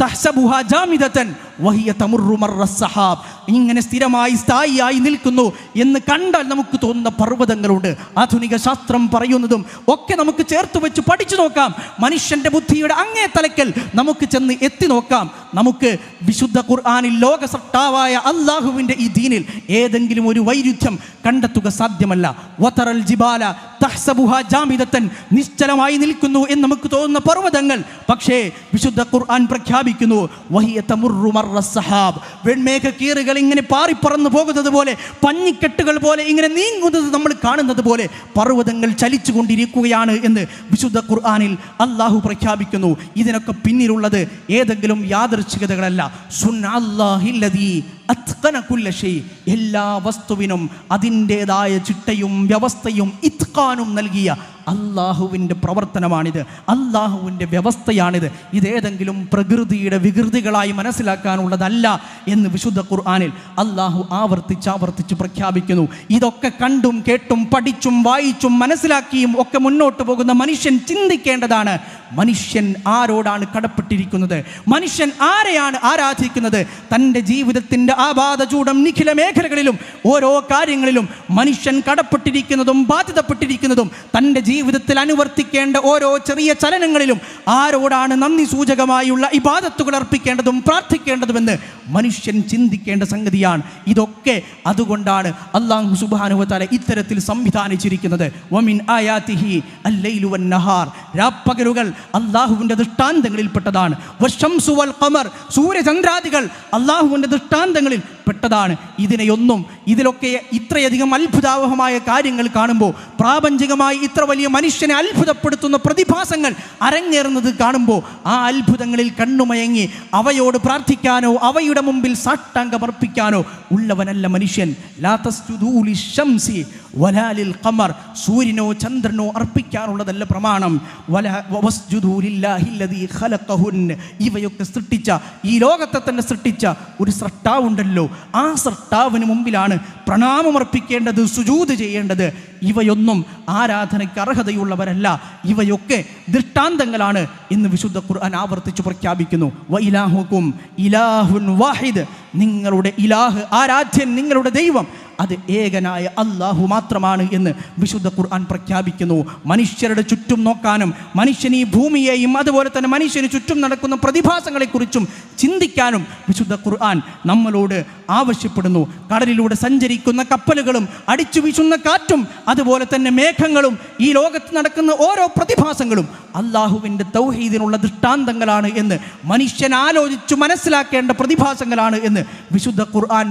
തഹ്സബുഹാ ജാമിദതൻ വഹിയ തമുറു മർറ സഹാബ്. ഇങ്ങനെ സ്ഥിരമായി സ്ഥായിയായി നിൽക്കുന്നു എന്ന് കണ്ടാൽ നമുക്ക് തോന്നുന്ന പർവ്വതങ്ങളുണ്ട്. ആധുനിക ശാസ്ത്രം പറയുന്നതും ഒക്കെ നമുക്ക് ചേർത്ത് വെച്ച് പഠിച്ചു നോക്കാം. മനുഷ്യന്റെ ബുദ്ധിയുടെ അങ്ങേ തലക്കൽ നമുക്ക് ചെന്ന് എത്തി നോക്കാം. നമുക്ക് വിശുദ്ധ ഖുർആനിൽ ലോക സൃഷ്ടാവായ അല്ലാഹുവിൻ്റെ ഈ ദീനിൽ ഏതെങ്കിലും ഒരു വൈരുദ്ധ്യം കണ്ടെത്തുക സാധ്യമല്ല. വതറൽ ജിബാല തഹ്സബുഹാ ജാമിദതൻ. നിശ്ചലമായി നിൽക്കുന്നു എന്ന് നമുക്ക് തോന്നുന്ന പർവ്വതങ്ങൾ, പക്ഷേ വിശുദ്ധ ഖുർആൻ പ്രഖ്യാപിക്കുന്നു വഹിയ തമുറു മർറ സഹാബ്. വെൺമേഘ കീറുകൾ ഇങ്ങനെ പാറിപ്പറന്നു പോകുന്നത് പോലെ, പഞ്ഞിക്കെട്ടുകൾ പോലെ ഇങ്ങനെ നീങ്ങുന്നത് നമ്മൾ കാണുന്നത് പോലെ പർവ്വതങ്ങൾ ചലിച്ചു കൊണ്ടിരിക്കുകയാണ് എന്ന് വിശുദ്ധ ഖുർആനിൽ അല്ലാഹു പ്രഖ്യാപിക്കുന്നു. ഇതിനൊക്കെ പിന്നിലുള്ളത് ഏതെങ്കിലും യാദൃച്ഛികതകളല്ല. സുന്നല്ലാഹില്ലദീ അത്ഖന കുല്ല ഷൈ. എല്ലാ വസ്തുവിനും അതിൻ്റെതായ ചിട്ടയും വ്യവസ്ഥയും ഇത്ഖാനും നൽകിയ അല്ലാഹുവിൻ്റെ പ്രവർത്തനമാണിത്, അല്ലാഹുവിൻ്റെ വ്യവസ്ഥയാണിത്. ഇതേതെങ്കിലും പ്രകൃതിയുടെ വികൃതികളായി മനസ്സിലാക്കാനുള്ളതല്ല എന്ന് വിശുദ്ധ ഖുർആനിൽ അല്ലാഹു ആവർത്തിച്ച് പ്രഖ്യാപിക്കുന്നു. ഇതൊക്കെ കണ്ടും കേട്ടും പഠിച്ചും വായിച്ചും മനസ്സിലാക്കിയും ഒക്കെ മുന്നോട്ട് പോകുന്ന മനുഷ്യൻ ചിന്തിക്കേണ്ടതാണ്, മനുഷ്യൻ ആരോടാണ് കടപ്പെട്ടിരിക്കുന്നത്, മനുഷ്യൻ ആരെയാണ് ആരാധിക്കുന്നത്. തൻ്റെ ജീവിതത്തിൻ്റെ ആപാദചൂടം നിഖില മേഖലകളിലും ഓരോ കാര്യങ്ങളിലും മനുഷ്യൻ കടപ്പെട്ടിരിക്കുന്നതും ബാധ്യതപ്പെട്ടിരിക്കുന്നതും തൻ്റെ ജീവിതത്തിൽ അനുവർത്തിക്കേണ്ട ഓരോ ചെറിയ ചലനങ്ങളിലും ആരോടാണ് നന്ദി സൂചകമായുള്ള ഇബാദത്തുകൾ അർപ്പിക്കേണ്ടതും പ്രാർത്ഥിക്കേണ്ടതുമെന്ന് മനുഷ്യൻ ചിന്തിക്കേണ്ട സംഗതിയാണ്. ഇതൊക്കെ അതുകൊണ്ടാണ് അല്ലാഹു സുബ്ഹാനഹു വ തആല ഇത്തരത്തിൽ സംവിധാനിച്ചിരിക്കുന്നത്. വമിൻ ആയാതിഹി അല്ലൈലു വന്നഹാർ. രാപ്പകലുകൾ അല്ലാഹുവിൻ്റെ ദൃഷ്ടാന്തങ്ങളിൽപ്പെട്ടതാണ്. വശംസു വൽ ഖമർ. സൂര്യചന്ദ്രാദികൾ അല്ലാഹുവിൻ്റെ ദൃഷ്ടാന്തങ്ങളിൽ പെട്ടതാണ്. ഇതിലൊക്കെ ഇത്രയധികം അത്ഭുതാവഹമായ കാര്യങ്ങൾ കാണുമ്പോൾ, പ്രാപഞ്ചികമായി ഇത്ര വലിയ മനുഷ്യനെ അത്ഭുതപ്പെടുത്തുന്ന പ്രതിഭാസങ്ങൾ അരങ്ങേറുന്നത് കാണുമ്പോൾ ആ അത്ഭുതങ്ങളിൽ കണ്ണുമയങ്ങി അവയോട് പ്രാർത്ഥിക്കാനോ അവയുടെ മുമ്പിൽ സാഷ്ടാംഗമർപ്പിക്കാനോ ഉള്ളവനല്ല മനുഷ്യൻ. ലാ തസ്ജുദൂ ലിശംസി വലാലിൽ ഖമർ, സൂര്യനോ ചന്ദ്രനോ അർപ്പിക്കാനുള്ളതല്ല പ്രമാണം. വസ്ജുദൂ ലില്ലാഹില്ലദീ ഖലഖഹുൻ, ഇവയൊക്കെ സൃഷ്ടിച്ച, ഈ ലോകത്തെ തന്നെ സൃഷ്ടിച്ച ഒരു സൃഷ്ടാവുണ്ടല്ലോ, ആ സൃഷ്ടാവിന് മുമ്പിലാണ് പ്രണാമമർപ്പിക്കേണ്ടത്, സുജൂദ് ചെയ്യേണ്ടത്. ഇവയൊന്നും ആരാധനയ്ക്ക് അർഹതയുള്ളവരല്ല, ഇവയൊക്കെ ദൃഷ്ടാന്തങ്ങളാണ് എന്ന് വിശുദ്ധ ഖുർആൻ ആവർത്തിച്ച് പ്രഖ്യാപിക്കുന്നു. വഇലാഹുക്കും ഇലാഹുൻ വാഹിദ്, നിങ്ങളുടെ ഇലാഹ്, ആരാധ്യൻ, നിങ്ങളുടെ ദൈവം അത് ഏകനായ അല്ലാഹു മാത്രമാണ് എന്ന് വിശുദ്ധ ഖുർആൻ പ്രഖ്യാപിക്കുന്നു. മനുഷ്യരുടെ ചുറ്റും നോക്കാനും മനുഷ്യൻ ഈ ഭൂമിയെയും അതുപോലെ തന്നെ മനുഷ്യന് ചുറ്റും നടക്കുന്ന പ്രതിഭാസങ്ങളെക്കുറിച്ചും ചിന്തിക്കാനും വിശുദ്ധ ഖുർആൻ നമ്മളോട് ആവശ്യപ്പെടുന്നു. കടലിലൂടെ സഞ്ചരിക്കുന്ന കപ്പലുകളും അടിച്ചു വീശുന്ന കാറ്റും അതുപോലെ തന്നെ മേഘങ്ങളും ഈ ലോകത്ത് നടക്കുന്ന ഓരോ പ്രതിഭാസങ്ങളും അല്ലാഹുവിൻ്റെ തൗഹീദിനുള്ള ദൃഷ്ടാന്തങ്ങളാണ് എന്ന്, മനുഷ്യൻ ആലോചിച്ചു മനസ്സിലാക്കേണ്ട പ്രതിഭാസങ്ങളാണ് എന്ന് വിശുദ്ധ ഖുർആൻ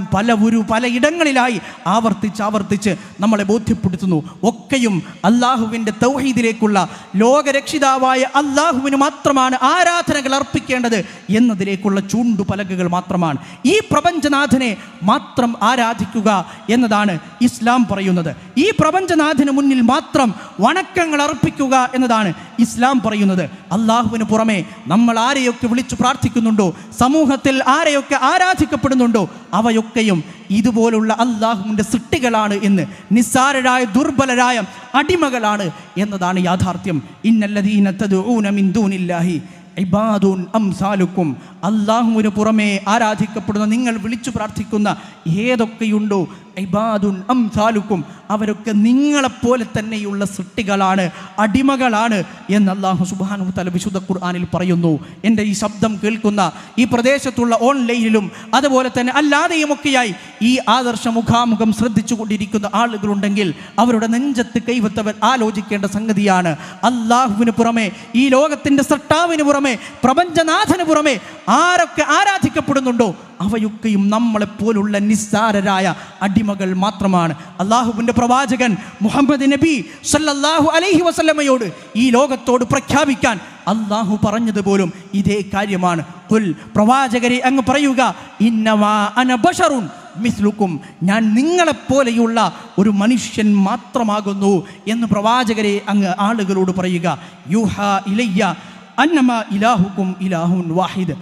പലയിടങ്ങളിലായി ആവർത്തിച്ച് നമ്മളെ ബോധ്യപ്പെടുത്തുന്നു. ഒക്കെയും അല്ലാഹുവിൻ്റെ തൗഹീദിലേക്കുള്ള, ലോകരക്ഷിതാവായ അല്ലാഹുവിന് മാത്രമാണ് ആരാധനകൾ അർപ്പിക്കേണ്ടത് എന്നതിലേക്കുള്ള ചൂണ്ടുപലകകൾ മാത്രമാണ്. ഈ പ്രപഞ്ചനാഥനെ മാത്രം ആരാധിക്കുക എന്നതാണ് ഇസ്ലാം പറയുന്നത്. ഈ പ്രപഞ്ചനാഥന് മുന്നിൽ മാത്രം വണക്കങ്ങൾ അർപ്പിക്കുക എന്നതാണ് ഇസ്ലാം പറയുന്നത്. അല്ലാഹുവിന് പുറമെ നമ്മൾ ആരെയൊക്കെ വിളിച്ചു പ്രാർത്ഥിക്കുന്നുണ്ടോ, സമൂഹത്തിൽ ആരെയൊക്കെ ആരാധിക്കപ്പെടുന്നുണ്ടോ, അവയൊക്കെയും ഇതുപോലുള്ള അല്ലാഹുവിൻ്റെ സൃഷ്ടികളാണ് എന്ന്, നിസ്സാരരായ ദുർബലരായ അടിമകളാണ് എന്നതാണ് യാഥാർത്ഥ്യം. ഇന്നല്ലദീന തദ്ഊന മിൻ ദൂനില്ലാഹി ഇബാദുൻ അംസാലുക്കും, അല്ലാഹുവിന് പുറമെ ആരാധിക്കപ്പെടുന്ന, നിങ്ങൾ വിളിച്ചു പ്രാർത്ഥിക്കുന്ന ഏതൊക്കെയുണ്ടോ, ഇബാദുൻ അംസാലുക്കും, അവരൊക്കെ നിങ്ങളെപ്പോലെ തന്നെയുള്ള സൃഷ്ടികളാണ്, അടിമകളാണ് എന്ന് അല്ലാഹു സുബ്ഹാനഹു വ തആല വിശുദ്ധ ഖുർആനിൽ പറയുന്നു. എൻ്റെ ഈ ശബ്ദം കേൾക്കുന്ന ഈ പ്രദേശത്തുള്ള ഓൺലൈനിലും അതുപോലെ തന്നെ അല്ലാതെയുമൊക്കെയായി ഈ ആദർശ മുഖാമുഖം ശ്രദ്ധിച്ചു കൊണ്ടിരിക്കുന്ന ആളുകളുണ്ടെങ്കിൽ അവരുടെ നെഞ്ചത്ത് കൈവത്തവർ ആലോചിക്കേണ്ട സംഗതിയാണ്, അല്ലാഹുവിന് പുറമെ, ഈ ലോകത്തിൻ്റെ സൃഷ്ടാവിന് പുറമെ, പ്രപഞ്ചനാഥന് പുറമെ ആരൊക്കെ ആരാധിക്കപ്പെടുന്നുണ്ടോ അവയൊക്കെയും നമ്മളെപ്പോലുള്ള നിസ്സാരരായ അടിമകൾ മാത്രമാണ്. അല്ലാഹുവിൻ്റെ പ്രവാചകൻ മുഹമ്മദ് നബി സല്ലല്ലാഹു അലൈഹി വസല്ലമയോട് ഈ ലോകത്തോട് പ്രഖ്യാപിക്കാൻ അല്ലാഹു പറഞ്ഞതുപോലും ഇതേ കാര്യമാണ്. ഖുൽ, പ്രവാചകരെ അങ്ങ് പറയുക, ഇന്നമാ അന ബശറുൻ മിസ്ലുക്കും, ഞാൻ നിങ്ങളെപ്പോലെയുള്ള ഒരു മനുഷ്യൻ മാത്രമാകുന്നു എന്ന് പ്രവാചകരെ അങ്ങ് ആളുകളോട് പറയുക. യൂഹാ ഇലയ്യ അന്നമാ ഇലാഹുക്കും ഇലാഹുൻ വാഹിദ്,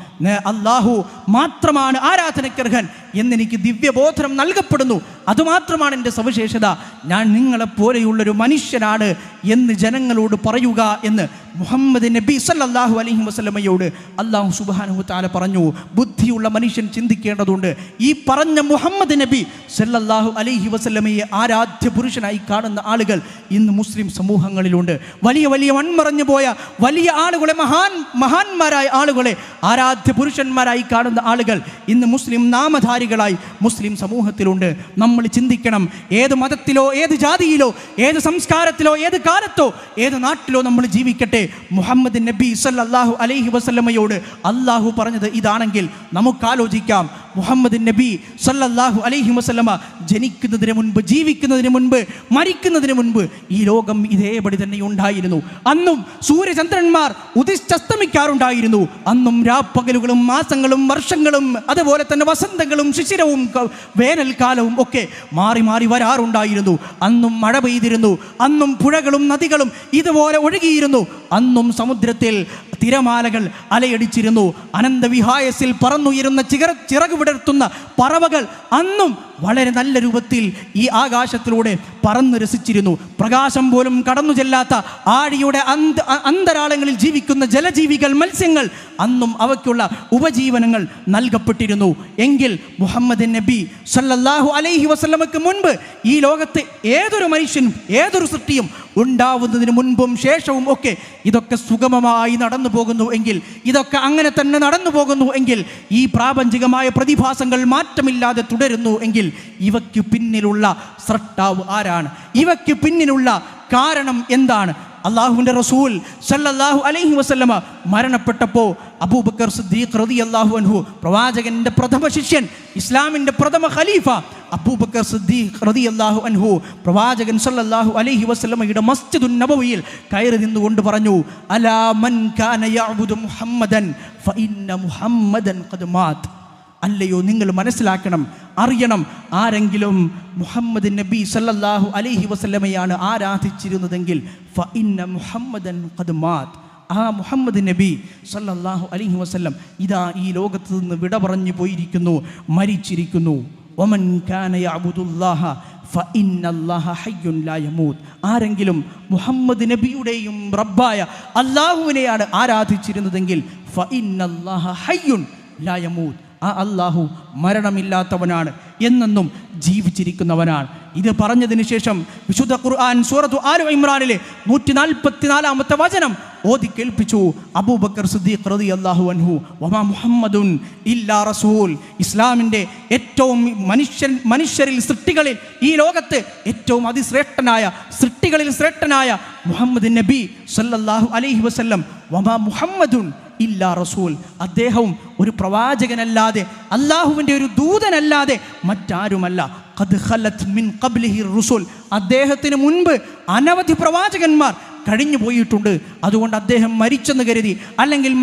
അല്ലാഹു മാത്രമാണ് ആരാധനക്കർഹൻ എന്നെനിക്ക് ദിവ്യബോധനം നൽകപ്പെടുന്നു, അതുമാത്രമാണ് എൻ്റെ സവിശേഷത, ഞാൻ നിങ്ങളെപ്പോലെയുള്ളൊരു മനുഷ്യനാണ് എന്ന് ജനങ്ങളോട് പറയുക എന്ന് മുഹമ്മദ് നബി സല്ലല്ലാഹു അലൈഹി വസല്ലമയോട് അല്ലാഹു സുബ്ഹാനഹു വ തആല പറഞ്ഞു. ബുദ്ധിയുള്ള മനുഷ്യൻ ചിന്തിക്കേണ്ടതുണ്ട്. ഈ പറഞ്ഞ മുഹമ്മദ് നബി സല്ലല്ലാഹു അലൈഹി വസല്ലമയെ ആരാധ്യ പുരുഷനായി കാണുന്ന ആളുകൾ ഇന്ന് മുസ്ലിം സമൂഹങ്ങളിലുണ്ട്. വലിയ വലിയ മൺമറഞ്ഞു പോയ വലിയ ആളുകളെ, മഹാന്മാരായ ആളുകളെ ആരാധ്യ പുരുഷന്മാരായി കാണുന്ന ആളുകൾ ഇന്ന് മുസ്ലിം നാമധാരികളായി മുസ്ലിം സമൂഹത്തിലുണ്ട്. നമ്മൾ ചിന്തിക്കണം, ഏത് മതത്തിലോ ഏത് ജാതിയിലോ ഏത് സംസ്കാരത്തിലോ ഏത് കാലത്തോ ഏത് നാട്ടിലോ നമ്മൾ ജീവിക്കട്ടെ, മുഹമ്മദ് നബി സല്ലല്ലാഹു അലൈഹി വസല്ലമയോട് അല്ലാഹു പറഞ്ഞത് ഇതാണെങ്കിൽ നമുക്കാലോചിക്കാം, മുഹമ്മദ് നബി സല്ലല്ലാഹു അലൈഹി വസല്ലമ ജനിക്കുന്നതിന് മുൻപ്, ജീവിക്കുന്നതിന് മുൻപ്, മരിക്കുന്നതിന് മുൻപ് ഈ ലോകം ഇതേപടി തന്നെ ഉണ്ടായിരുന്നു. അന്നും സൂര്യചന്ദ്രന്മാർ ഉദിച്ചസ്തമിക്കാറുണ്ടായിരുന്നു. അന്നും രാപ്പകലുകളും മാസങ്ങളും വർഷങ്ങളും അതുപോലെ തന്നെ വസന്തങ്ങളും ശിശിരവും വേനൽക്കാലവും ഒക്കെ മാറി മാറി വരാറുണ്ടായിരുന്നു. അന്നും മഴ പെയ്തിരുന്നു. അന്നും പുഴകളും നദികളും ഇതുപോലെ ഒഴുകിയിരുന്നു. അന്നും സമുദ്രത്തിൽ തിരമാലകൾ അലയടിച്ചിരുന്നു. അനന്തവിഹായസിൽ പറന്നുയരുന്ന ചിറക് വിടർത്തുന്ന പറവകൾ അന്നും വളരെ നല്ല രൂപത്തിൽ ഈ ആകാശത്തിലൂടെ പറന്നു രസിച്ചിരുന്നു. പ്രകാശം പോലും കടന്നു ചെല്ലാത്ത ആഴിയുടെ അന്തരാളങ്ങളിൽ ജീവിക്കുന്ന ജലജീവികൾ, മത്സ്യങ്ങൾ, അന്നും അവയ്ക്കുള്ള ഉപജീവനങ്ങൾ നൽകപ്പെട്ടിരുന്നു. എങ്കിൽ മുഹമ്മദ് നബി സല്ലല്ലാഹു അലൈഹി വസല്ലമയ്ക്ക് മുൻപ് ഈ ലോകത്ത് ഏതൊരു മനുഷ്യനും ഏതൊരു സൃഷ്ടിയും ഉണ്ടാവുന്നതിന് മുൻപും ശേഷവും ഒക്കെ ഇതൊക്കെ സുഗമമായി നടന്നു പോകുന്നു എങ്കിൽ, ഇതൊക്കെ അങ്ങനെ തന്നെ നടന്നു പോകുന്നു എങ്കിൽ, ഈ പ്രാപഞ്ചികമായ പ്രതിഭാസങ്ങൾ മാറ്റമില്ലാതെ തുടരുന്നു എങ്കിൽ, ഇവയ്ക്ക് പിന്നിലുള്ള സ്രഷ്ടാവ് ആരാണ്? ഇവയ്ക്ക് പിന്നിലുള്ള കാരണം എന്താണ്? അല്ലാഹുവിൻ്റെ റസൂൽ സല്ലല്ലാഹു അലൈഹി വസല്ലമ മരണപ്പെട്ടപ്പോൾ അബൂബക്കർ സിദ്ദീഖ് റളിയല്ലാഹു അൻഹു, പ്രവാചകന്റെ പ്രഥമ ശിഷ്യൻ, ഇസ്ലാമിൻ്റെ പ്രഥമ ഖലീഫ അബൂബക്കർ സിദ്ദീഖ് റളിയല്ലാഹു അൻഹു പ്രവാചകൻ സല്ലല്ലാഹു അലൈഹി വസല്ലമയുടെ മസ്ജിദുൻ നബവിയിൽ കയറി നിന്നുകൊണ്ട് പറഞ്ഞു, അലാ മൻ കാന യഅബുദു മുഹമ്മദൻ ഫഇന്ന മുഹമ്മദൻ ഖദ് മാത്. അല്ലയോ, നിങ്ങൾ മനസ്സിലാക്കണം, അറിയണം. ആരെങ്കിലും മുഹമ്മദ് നബി സല്ലല്ലാഹു അലൈഹി വസല്ലമയാണ് ആരാധിച്ചിരുന്നതെങ്കിൽ ഫഇന്ന മുഹമ്മദൻ ഖദ് മാത്, ആ മുഹമ്മദ് നബി സല്ലല്ലാഹു അലൈഹി വസല്ലം ഇതാ ഈ ലോകത്ത് നിന്ന് വിട പറഞ്ഞു പോയിരിക്കുന്നു, മരിച്ചിരിക്കുന്നു. വമൻ കാന യഅബുദുല്ലാഹ ഫഇന്നല്ലാഹ ഹയ്യുൻ ലാ യമൂത്. ആരെങ്കിലും മുഹമ്മദ് നബിയുടെയും റബ്ബായ അല്ലാഹുവിനെയാണ് ആരാധിച്ചിരുന്നതെങ്കിൽ ഫഇന്നല്ലാഹ ഹയ്യുൻ ലാ യമൂത്, ആ അല്ലാഹു മരണമില്ലാത്തവനാണ്, എന്നെന്നും ജീവിച്ചിരിക്കുന്നവനാണ്. ഇത് പറഞ്ഞതിന് ശേഷം വിശുദ്ധ ഖുർആൻ സൂറത്തു ആലു ഇമ്രാനിലെ 144-ാമത്തെ വചനം ഓതി കേൾപ്പിച്ചു അബൂബക്കർ സിദ്ദീഖ് റളിയല്ലാഹു അൻഹു. വമാ മുഹമ്മദുൻ ഇല്ലാ റസൂൽ. ഇസ്ലാമിൻ്റെ ഏറ്റവും മനുഷ്യരിൽ സൃഷ്ടികളിൽ ഈ ലോകത്ത് ഏറ്റവും അതിശ്രേഷ്ഠനായ സൃഷ്ടികളിൽ ശ്രേഷ്ഠനായ മുഹമ്മദ് നബി സല്ലല്ലാഹു അലൈഹി വസല്ലം വമാ മുഹമ്മദുൻ ഇല്ലാ റസൂൽ, അദ്ദേഹവും ഒരു പ്രവാചകനല്ലാതെ അല്ലാഹുവിൻ്റെ ഒരു ദൂതനല്ലാതെ മറ്റാരുമല്ല. ഖദ് ഖലത് മിൻ ഖബ്ലിഹി റുസുൽ, അദ്ദേഹത്തിന് മുൻപ് അനവധി പ്രവാചകന്മാർ കഴിഞ്ഞു പോയിട്ടുണ്ട്. അതുകൊണ്ട് അദ്ദേഹം മരിച്ചെന്ന് കരുതി അല്ലെങ്കിൽ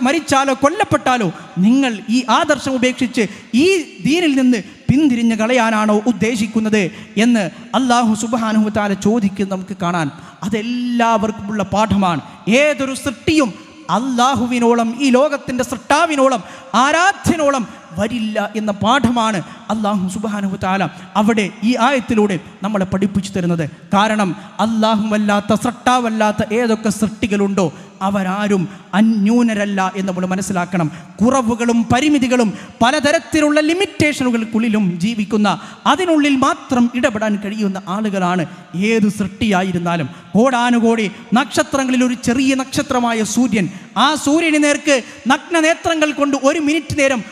മരിച്ചാലോ കൊല്ലപ്പെട്ടാലോ നിങ്ങൾ ഈ ആദർശം ഉപേക്ഷിച്ച് ഈ ദീനിൽ നിന്ന് പിന്തിരിഞ്ഞ് കളയാനാണോ ഉദ്ദേശിക്കുന്നത് എന്ന് അല്ലാഹു സുബ്ഹാനഹു വ തആല ചോദിക്കുന്നത് നമുക്ക് കാണാൻ. അതെല്ലാവർക്കുമുള്ള പാഠമാണ്. ഏതൊരു സൃഷ്ടിയും അല്ലാഹുവിനോളം, ഈ ലോകത്തിൻ്റെ സൃഷ്ടാവിനോളം, ആരാധ്യനോളം വരില്ല എന്ന പാഠമാണ് അല്ലാഹു സുബ്ഹാനഹു വ തആല അവിടെ ഈ ആയത്തിലൂടെ നമ്മളെ പഠിപ്പിച്ചു തരുന്നത്. കാരണം അല്ലാഹുവല്ലാത്ത സൃഷ്ടാവല്ലാത്ത ഏതൊക്കെ സൃഷ്ടികളുണ്ടോ അവരാരും അന്യൂനരല്ല എന്ന് നമ്മൾ മനസ്സിലാക്കണം. കുറവുകളും പരിമിതികളും പലതരത്തിലുള്ള ലിമിറ്റേഷനുകൾക്കുള്ളിലും ജീവിക്കുന്ന, അതിനുള്ളിൽ മാത്രം ഇടപെടാൻ കഴിയുന്ന ആളുകളാണ് ഏത് സൃഷ്ടിയായിരുന്നാലും. കോടാനുകോടി നക്ഷത്രങ്ങളിൽ ഒരു ചെറിയ നക്ഷത്രമായ സൂര്യൻ, ആ സൂര്യന് നേർക്ക് നഗ്നനേത്രങ്ങൾ കൊണ്ട് ഒരു മിനിറ്റ് നേരം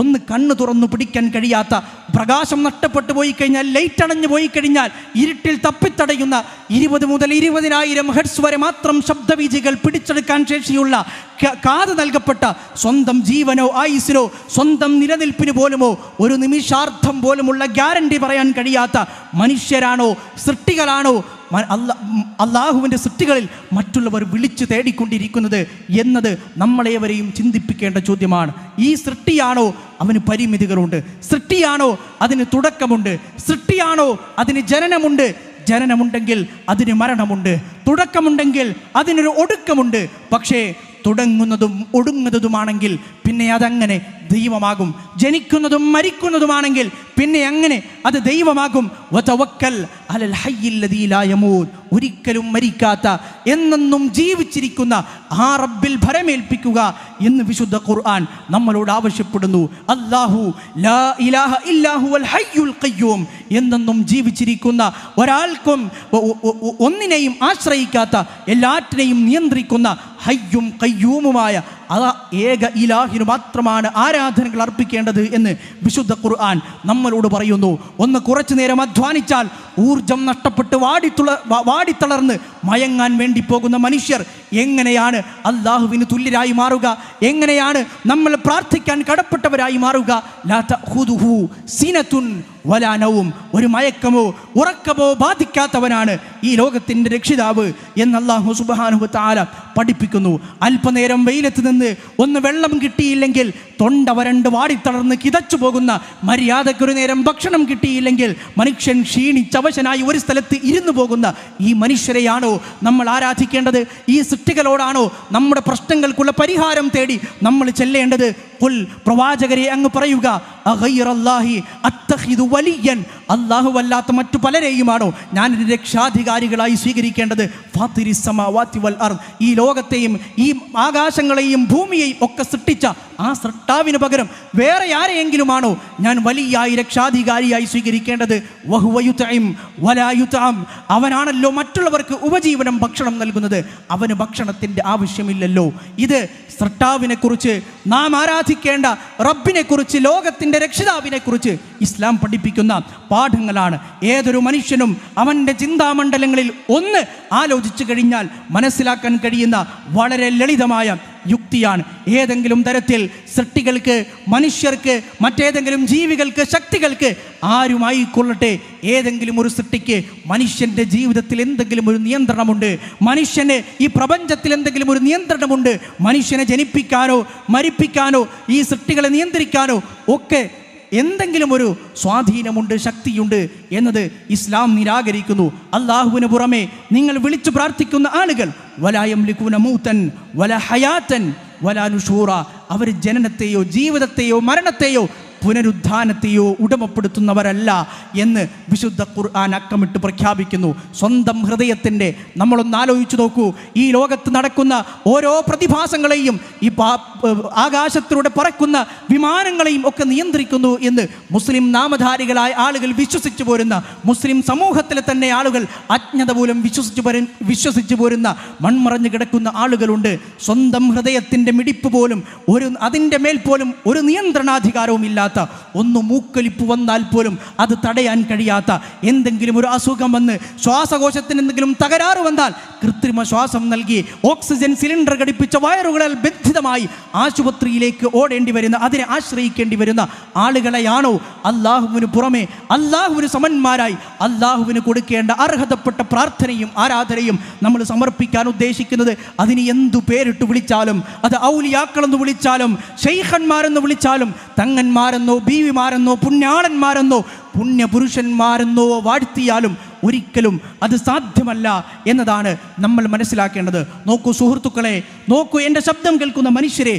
ഒന്ന് കണ്ണ് തുറന്നു പിടിക്കാൻ കഴിയാത്ത, പ്രകാശം നഷ്ടപ്പെട്ടു പോയി കഴിഞ്ഞാൽ, ലൈറ്റ് അണഞ്ഞു പോയി കഴിഞ്ഞാൽ ഇരുട്ടിൽ തപ്പിത്തടയുന്ന 20 മുതൽ 20,000 ഹെർട്സ് വരെ മാത്രം ശബ്ദവീചികൾ പിടിച്ചെടുക്കാൻ ശേഷിയുള്ള, കാത് നൽകപ്പെട്ട, സ്വന്തം ജീവനോ ആയുസ്സിനോ സ്വന്തം നിലനിൽപ്പിന് പോലുമോ ഒരു നിമിഷാർത്ഥം പോലുമുള്ള ഗ്യാരണ്ടി പറയാൻ കഴിയാത്ത മനുഷ്യരാണോ സൃഷ്ടികളാണോ അല്ലാഹുവിൻ്റെ സൃഷ്ടികളിൽ മറ്റുള്ളവർ വിളിച്ചു തേടിക്കൊണ്ടിരിക്കുന്നത് എന്നത് നമ്മളേവരെയും ചിന്തിപ്പിക്കേണ്ട ചോദ്യമാണ്. ഈ സൃഷ്ടിയാണോ അവന് പരിമിതികളുണ്ട്? സൃഷ്ടിയാണോ അതിന് തുടക്കമുണ്ട്? സൃഷ്ടിയാണോ അതിന് ജനനമുണ്ട്? ജനനമുണ്ടെങ്കിൽ അതിന് മരണമുണ്ട്. തുടക്കമുണ്ടെങ്കിൽ അതിനൊരു ഒടുക്കമുണ്ട്. പക്ഷേ തുടങ്ങുന്നതും ഒടുങ്ങുന്നതുമാണെങ്കിൽ പിന്നെ അതങ്ങനെ ദൈവമാകും. ജനിക്കുന്നതും മരിക്കുന്നതുമാണെങ്കിൽ പിന്നെ അങ്ങനെ അത് ദൈവമാകും. വതവക്കൽ അലൽ ഹയ്യിൽ ലദീ ലാ യമൂത്, ഒരിക്കലും മരിക്കാത്ത, എന്നെന്നും ജീവിച്ചിരിക്കുന്ന ആ റബ്ബിൽ ഭരമേൽപ്പിക്കുക എന്ന് വിശുദ്ധ ഖുർആൻ നമ്മളോട് ആവശ്യപ്പെടുന്നു. അല്ലാഹു ലാ ഇലാഹ ഇല്ലാ ഹുവൽ ഹയ്യുൽ ഖയ്യൂം, എന്നെന്നും ജീവിച്ചിരിക്കുന്ന, ഒരാൾക്കും ഒന്നിനെയും ആശ്രയിക്കാത്ത, എല്ലാറ്റിനെയും നിയന്ത്രിക്കുന്ന ഹയ്യും ഖയ്യൂമുമായ ആ ഏക ഇലാഹിനു മാത്രമാണ് ആരാധനകൾ അർപ്പിക്കേണ്ടത് എന്ന് വിശുദ്ധ ഖുർആൻ നമ്മളോട് പറയുന്നു. ഒന്ന് കുറച്ചു നേരം അധ്വാനിച്ചാൽ ഊർജം നഷ്ടപ്പെട്ട് വാടിത്തളർന്ന് മയങ്ങാൻ വേണ്ടി പോകുന്ന മനുഷ്യർ എങ്ങനെയാണ് അല്ലാഹുവിന് തുല്യരായി മാറുക? എങ്ങനെയാണ് നമ്മൾ പ്രാർത്ഥിക്കാൻ കടപ്പെട്ടവരായി മാറുക? ലാ തഖുദുഹു സിനത്തുൻ വലാ നൗം, ഒരു മയക്കമോ ഉറക്കമോ ബാധിക്കാത്തവനാണ് ഈ ലോകത്തിൻ്റെ രക്ഷിതാവ് എന്ന് അല്ലാഹു സുബ്ഹാനഹു വ തആല പഠിപ്പിക്കുന്നു. അല്പനേരം വെയിലത്ത് നിന്ന് ഒന്ന് വെള്ളം കിട്ടിയില്ലെങ്കിൽ തൊണ്ട വരണ്ട് വാടിത്തളർന്ന് കിതച്ചു പോകുന്ന, മര്യാദക്കൊരു നേരം ഭക്ഷണം കിട്ടിയില്ലെങ്കിൽ മനുഷ്യൻ ക്ഷീണിച്ചവശനായി ഒരു സ്ഥലത്ത് ഇരുന്നു പോകുന്ന ഈ മനുഷ്യരെയാണോ നമ്മൾ ആരാധിക്കേണ്ടത്? ഈ സൃഷ്ടികളോടാണോ നമ്മുടെ പ്രശ്നങ്ങൾക്കുള്ള പരിഹാരം തേടി നമ്മൾ ചെല്ലേണ്ടത്? ഖുൽ, പ്രവാചകരെ അങ്ങ് പറയുക, അഗൈറല്ലാഹി അത്തഖിദു വലിയൻ, അല്ലാഹുവല്ലാത്ത മറ്റു പലരെയുമാണോ ഞാൻ രക്ഷാധികാരികളായി സ്വീകരിക്കേണ്ടത്? ഫാത്തിരിസ് സമാവാതി വൽ അർദ്, ഈ ലോകത്തെയും ഈ ആകാശങ്ങളെയും ഭൂമിയെയും ഒക്കെ സൃഷ്ടിച്ച ആ സൃഷ്ടാവിന് പകരം വേറെ ആരെയെങ്കിലുമാണോ ഞാൻ വലിയായി രക്ഷാധികാരിയായി സ്വീകരിക്കേണ്ടത്? വഹുവ യുത്ഇം വലാ യുത്അം, അവനാണല്ലോ മറ്റുള്ളവർക്ക് ഉപജീവനം ഭക്ഷണം നൽകുന്നത്, അവന് ഭക്ഷണത്തിൻ്റെ ആവശ്യമില്ലല്ലോ. ഇത് സൃഷ്ടാവിനെ കുറിച്ച്, നാം ആരാധിക്കേണ്ട റബ്ബിനെ കുറിച്ച്, ലോകത്തിൻ്റെ രക്ഷിതാവിനെ കുറിച്ച് ഇസ്ലാം പഠിപ്പിക്കുന്ന പാഠങ്ങളാണ്. ഏതൊരു മനുഷ്യനും അവൻ്റെ ചിന്താമണ്ഡലങ്ങളിൽ ഒന്ന് ആലോചിച്ചു കഴിഞ്ഞാൽ മനസ്സിലാക്കാൻ കഴിയുന്ന വളരെ ലളിതമായ യുക്തിയാണ്. ഏതെങ്കിലും തരത്തിൽ സൃഷ്ടികൾക്ക്, മനുഷ്യർക്ക്, മറ്റേതെങ്കിലും ജീവികൾക്ക്, ശക്തികൾക്ക്, ആരുമായി കൊള്ളട്ടെ, ഏതെങ്കിലും ഒരു സൃഷ്ടിക്ക് മനുഷ്യൻ്റെ ജീവിതത്തിൽ എന്തെങ്കിലും ഒരു നിയന്ത്രണമുണ്ട്. മനുഷ്യന് ഈ പ്രപഞ്ചത്തിൽ എന്തെങ്കിലും ഒരു നിയന്ത്രണമുണ്ട്. മനുഷ്യനെ ജനിപ്പിക്കാനോ മരിപ്പിക്കാനോ ഈ സൃഷ്ടികളെ നിയന്ത്രിക്കാനോ ഒക്കെ എന്തെങ്കിലും ഒരു സ്വാധീനമുണ്ട്, ശക്തിയുണ്ട് എന്നത് ഇസ്ലാം നിരാകരിക്കുന്നു. അള്ളാഹുവിന് പുറമെ നിങ്ങൾ വിളിച്ചു പ്രാർത്ഥിക്കുന്ന ആളുകൾ വലാ യംലികൂന മൗതൻ വലാ ഹയാതൻ വലാ നുശൂറ, അവർ ജനനത്തെയോ ജീവിതത്തെയോ മരണത്തെയോ പുനരുദ്ധാനത്തെയോ ഉടമപ്പെടുത്തുന്നവരല്ല എന്ന് വിശുദ്ധ ഖുർആൻ അക്കമിട്ട് പ്രഖ്യാപിക്കുന്നു. സ്വന്തം ഹൃദയത്തിൻ്റെ, നമ്മളൊന്ന് ആലോചിച്ചു നോക്കൂ, ഈ ലോകത്ത് നടക്കുന്ന ഓരോ പ്രതിഭാസങ്ങളെയും, ഈ ആകാശത്തിലൂടെ പറക്കുന്ന വിമാനങ്ങളെയും ഒക്കെ നിയന്ത്രിക്കുന്നു എന്ന് മുസ്ലിം നാമധാരികളായ ആളുകൾ വിശ്വസിച്ചു പോരുന്ന, മുസ്ലിം സമൂഹത്തിലെ തന്നെ ആളുകൾ അജ്ഞത മൂലം വിശ്വസിച്ചു പോരുന്ന മൺമറഞ്ഞു കിടക്കുന്ന ആളുകളുണ്ട്. സ്വന്തം ഹൃദയത്തിൻ്റെ മിടിപ്പ് പോലും അതിൻ്റെ മേൽ പോലും ഒരു നിയന്ത്രണാധികാരവും ഇല്ലാത്ത, ഒന്ന് മൂക്കൊലിപ്പ് വന്നാൽ പോലും അത് തടയാൻ കഴിയാത്ത, എന്തെങ്കിലും ഒരു അസുഖം വന്ന് ശ്വാസകോശത്തിന് എന്തെങ്കിലും തകരാറ് വന്നാൽ കൃത്രിമ ശ്വാസം നൽകി ഓക്സിജൻ സിലിണ്ടർ ഘടിപ്പിച്ച വയറുകളിൽ ബന്ധിതമായി ആശുപത്രിയിലേക്ക് ഓടേണ്ടി വരുന്ന, അതിനെ ആശ്രയിക്കേണ്ടി വരുന്ന ആളുകളെയാണോ അള്ളാഹുവിന് പുറമെ അള്ളാഹുവിന് സമന്മാരായി അള്ളാഹുവിന് കൊടുക്കേണ്ട അർഹതപ്പെട്ട പ്രാർത്ഥനയും ആരാധനയും നമ്മൾ സമർപ്പിക്കാൻ ഉദ്ദേശിക്കുന്നത്? അതിന് എന്തു പേരിട്ട് വിളിച്ചാലും, അത് ഔലിയാക്കളെന്ന് വിളിച്ചാലും ശൈഖന്മാരെന്ന് വിളിച്ചാലും തങ്ങന്മാരെന്നോ ബീവിമാരെന്നോ പുണ്യാളന്മാരെന്നോ പുണ്യപുരുഷന്മാരെന്നോ വാഴ്ത്തിയാലും ഒരിക്കലും അത് സാധ്യമല്ല എന്നതാണ് നമ്മൾ മനസ്സിലാക്കേണ്ടത്. നോക്കൂ സുഹൃത്തുക്കളെ, നോക്കൂ എൻ്റെ ശബ്ദം കേൾക്കുന്ന മനുഷ്യരെ,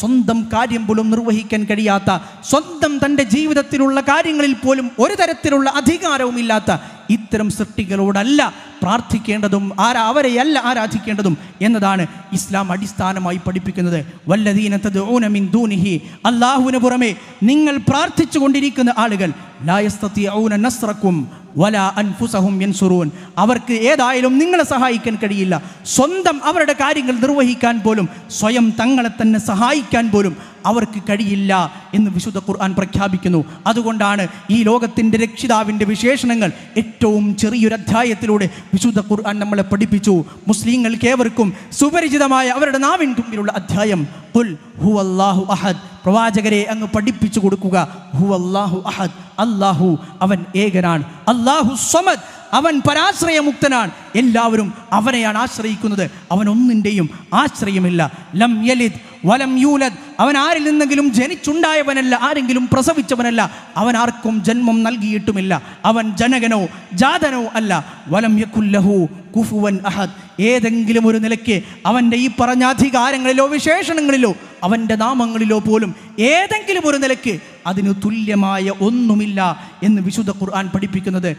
സ്വന്തം കാര്യം പോലും നിർവഹിക്കാൻ കഴിയാത്ത, സ്വന്തം തൻ്റെ ജീവിതത്തിലുള്ള കാര്യങ്ങളിൽ പോലും ഒരു തരത്തിലുള്ള അധികാരവും ഇല്ലാത്ത ഇത്തരം സൃഷ്ടികളോടല്ല പ്രാർത്ഥിക്കേണ്ടതും അവരെയല്ല ആരാധിക്കേണ്ടതും എന്നതാണ് ഇസ്ലാം അടിസ്ഥാനമായി പഠിപ്പിക്കുന്നത്. വല്ലദീന തദ്ഊന മിൻ ദൂനിഹി, അല്ലാഹുവിന് പുറമെ നിങ്ങൾ പ്രാർത്ഥിച്ചു കൊണ്ടിരിക്കുന്ന ആളുകൾ ലാ യസ്തതിഊന നസ്റകും വലാ അൻഫുസഹും യൻസുറൂൻ, അവർക്ക് ഏതായാലും നിങ്ങളെ സഹായിക്കാൻ കഴിയില്ല. സ്വന്തം അവരുടെ കാര്യങ്ങൾ നിർവഹിക്കാൻ പോലും, സ്വയം തങ്ങളെ തന്നെ സഹായിക്കാൻ പോലും അവർക്ക് കഴിയില്ല എന്ന് വിശുദ്ധ ഖുർആൻ പ്രഖ്യാപിക്കുന്നു. അതുകൊണ്ടാണ് ഈ ലോകത്തിൻ്റെ രക്ഷിതാവിൻ്റെ വിശേഷണങ്ങൾ ഏറ്റവും ചെറിയൊരു അധ്യായത്തിലൂടെ വിശുദ്ധ ഖുർആൻ നമ്മളെ പഠിപ്പിച്ചു. മുസ്ലിങ്ങൾക്ക് ഏവർക്കും സുപരിചിതമായ അവരുടെ നാവിൻ തുമ്പിലുള്ള അധ്യായം ഖുൽ ഹുവല്ലാഹു അഹദ്, പ്രവാചകരെ അങ്ങ് പഠിപ്പിച്ചു കൊടുക്കുക. ഹുവല്ലാഹു അഹദ്, അല്ലാഹു അവൻ ഏകനാണ്. അല്ലാഹു സ്വമദ്, അവൻ പരാശ്രയമുക്തനാണ്. എല്ലാവരും അവനെയാണ് ആശ്രയിക്കുന്നത്, അവൻ ഒന്നിൻ്റെയും ആശ്രയമില്ല. ലം യലിദ് വലം യൂലദ്, അവൻ ആരിൽ നിന്നെങ്കിലും ജനിച്ചുണ്ടായവനല്ല, ആരെങ്കിലും പ്രസവിച്ചവനല്ല, അവൻ ആർക്കും ജന്മം നൽകിയിട്ടുമില്ല, അവൻ ജനകനോ ജാതനോ അല്ല. വലം യകുല്ലഹു കുഫുവൻ അഹദ്, ഏതെങ്കിലും ഒരു നിലയ്ക്ക് അവൻ്റെ ഈ പറഞ്ഞ അധികാരങ്ങളിലോ വിശേഷണങ്ങളിലോ അവൻ്റെ നാമങ്ങളിലോ പോലും ഏതെങ്കിലും ഒരു നിലയ്ക്ക് അതിന് തുല്യമായ ഒന്നുമില്ല എന്ന് വിശുദ്ധ ഖുർആൻ പഠിപ്പിക്കുന്നത്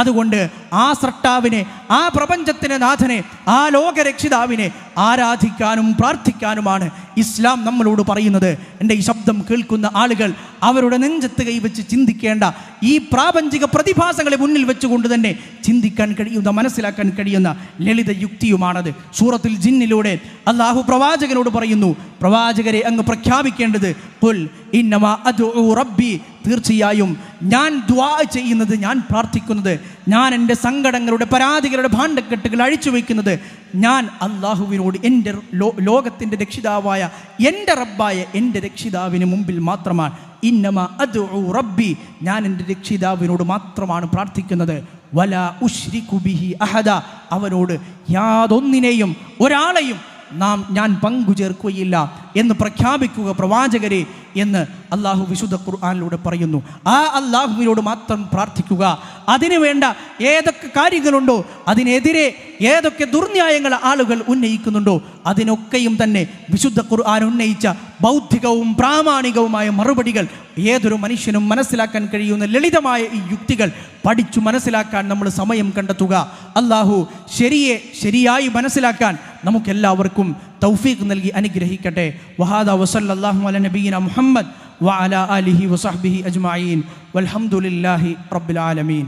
അതുകൊണ്ട് ആ സ്രഷ്ടാവിനെ, ആ പ്രപഞ്ചത്തിൻ്റെ നാഥനെ, ആ ലോകരക്ഷിതാവിനെ ആരാധിക്കാനും പ്രാർത്ഥിക്കാനുമാണ് ഇസ്ലാം നമ്മളോട് പറയുന്നത്. എൻ്റെ ഈ ശബ്ദം കേൾക്കുന്ന ആളുകൾ അവരുടെ നെഞ്ചത്ത് കൈവച്ച് ചിന്തിക്കേണ്ട, ഈ പ്രാപഞ്ചിക പ്രതിഭാസങ്ങളെ മുന്നിൽ വെച്ചുകൊണ്ട് തന്നെ ചിന്തിക്കാൻ കഴിയുന്ന, മനസ്സിലാക്കാൻ കഴിയുന്ന ലളിത യുക്തിയുമാണത്. സൂറത്തുൽ ജിന്നിലൂടെ അല്ലാഹു പ്രവാചകനോട് പറയുന്നു, പ്രവാചകരെ അങ്ങ് പ്രഖ്യാപിക്കേണ്ടത് ഖുൽ ഇന്നമാ അദ്ഉ റബ്ബി, തീർച്ചയായും ഞാൻ ദുആ ചെയ്യുന്നത്, ഞാൻ പ്രാർത്ഥിക്കുന്നത്, ഞാൻ എൻ്റെ സങ്കടങ്ങളുടെ പരാതികളുടെ ഭാണ്ഡക്കെട്ടുകൾ അഴിച്ചു വയ്ക്കുന്നത് ഞാൻ അള്ളാഹുവിനോട്, എൻ്റെ ലോകത്തിൻ്റെ രക്ഷിതാവായ എൻ്റെ റബ്ബായ എൻ്റെ രക്ഷിതാവിന് മുമ്പിൽ മാത്രമാണ്. ഇന്നമാ അദ്ഉ റബ്ബി, ഞാൻ എൻ്റെ രക്ഷിതാവിനോട് മാത്രമാണ് പ്രാർത്ഥിക്കുന്നത്. വലാ ഉശ്രികു ബിഹി അഹദ, അവനോട് യാതൊന്നിനെയും ഒരാളെയും ഞാൻ പങ്കു ചേർക്കുകയില്ല എന്ന് പ്രഖ്യാപിക്കുക പ്രവാചകരെ എന്ന് അള്ളാഹു വിശുദ്ധ ഖുർആനിലൂടെ പറയുന്നു. ആ അള്ളാഹുവിനോട് മാത്രം പ്രാർത്ഥിക്കുക. അതിനു വേണ്ട ഏതൊക്കെ കാര്യങ്ങളുണ്ടോ, അതിനെതിരെ ഏതൊക്കെ ദുർന്യായങ്ങൾ ആളുകൾ ഉന്നയിക്കുന്നുണ്ടോ, അതിനൊക്കെയും തന്നെ വിശുദ്ധ ഖുർആൻ ഉന്നയിച്ച ബൗദ്ധികവും പ്രാമാണികവുമായ മറുപടികൾ ഏതൊരു മനുഷ്യനും മനസ്സിലാക്കാൻ കഴിയുന്ന ലളിതമായ ഈ യുക്തികൾ പഠിച്ചു മനസ്സിലാക്കാൻ നമ്മൾ സമയം കണ്ടെത്തുക. അള്ളാഹു ശരിയായി മനസ്സിലാക്കാൻ നമുക്കെല്ലാവർക്കും തൗഫീഖ് നൽകി അനുഗ്രഹിക്കട്ടെ. വഹാദാ വസല്ലല്ലാഹു അലാ നബിയിന മുഹമ്മദ് വഅലാ ആലിഹി വസഹ്ബിഹി അജ്മഈൻ വൽഹംദുലില്ലാഹി റബ്ബിൽ ആലമീൻ.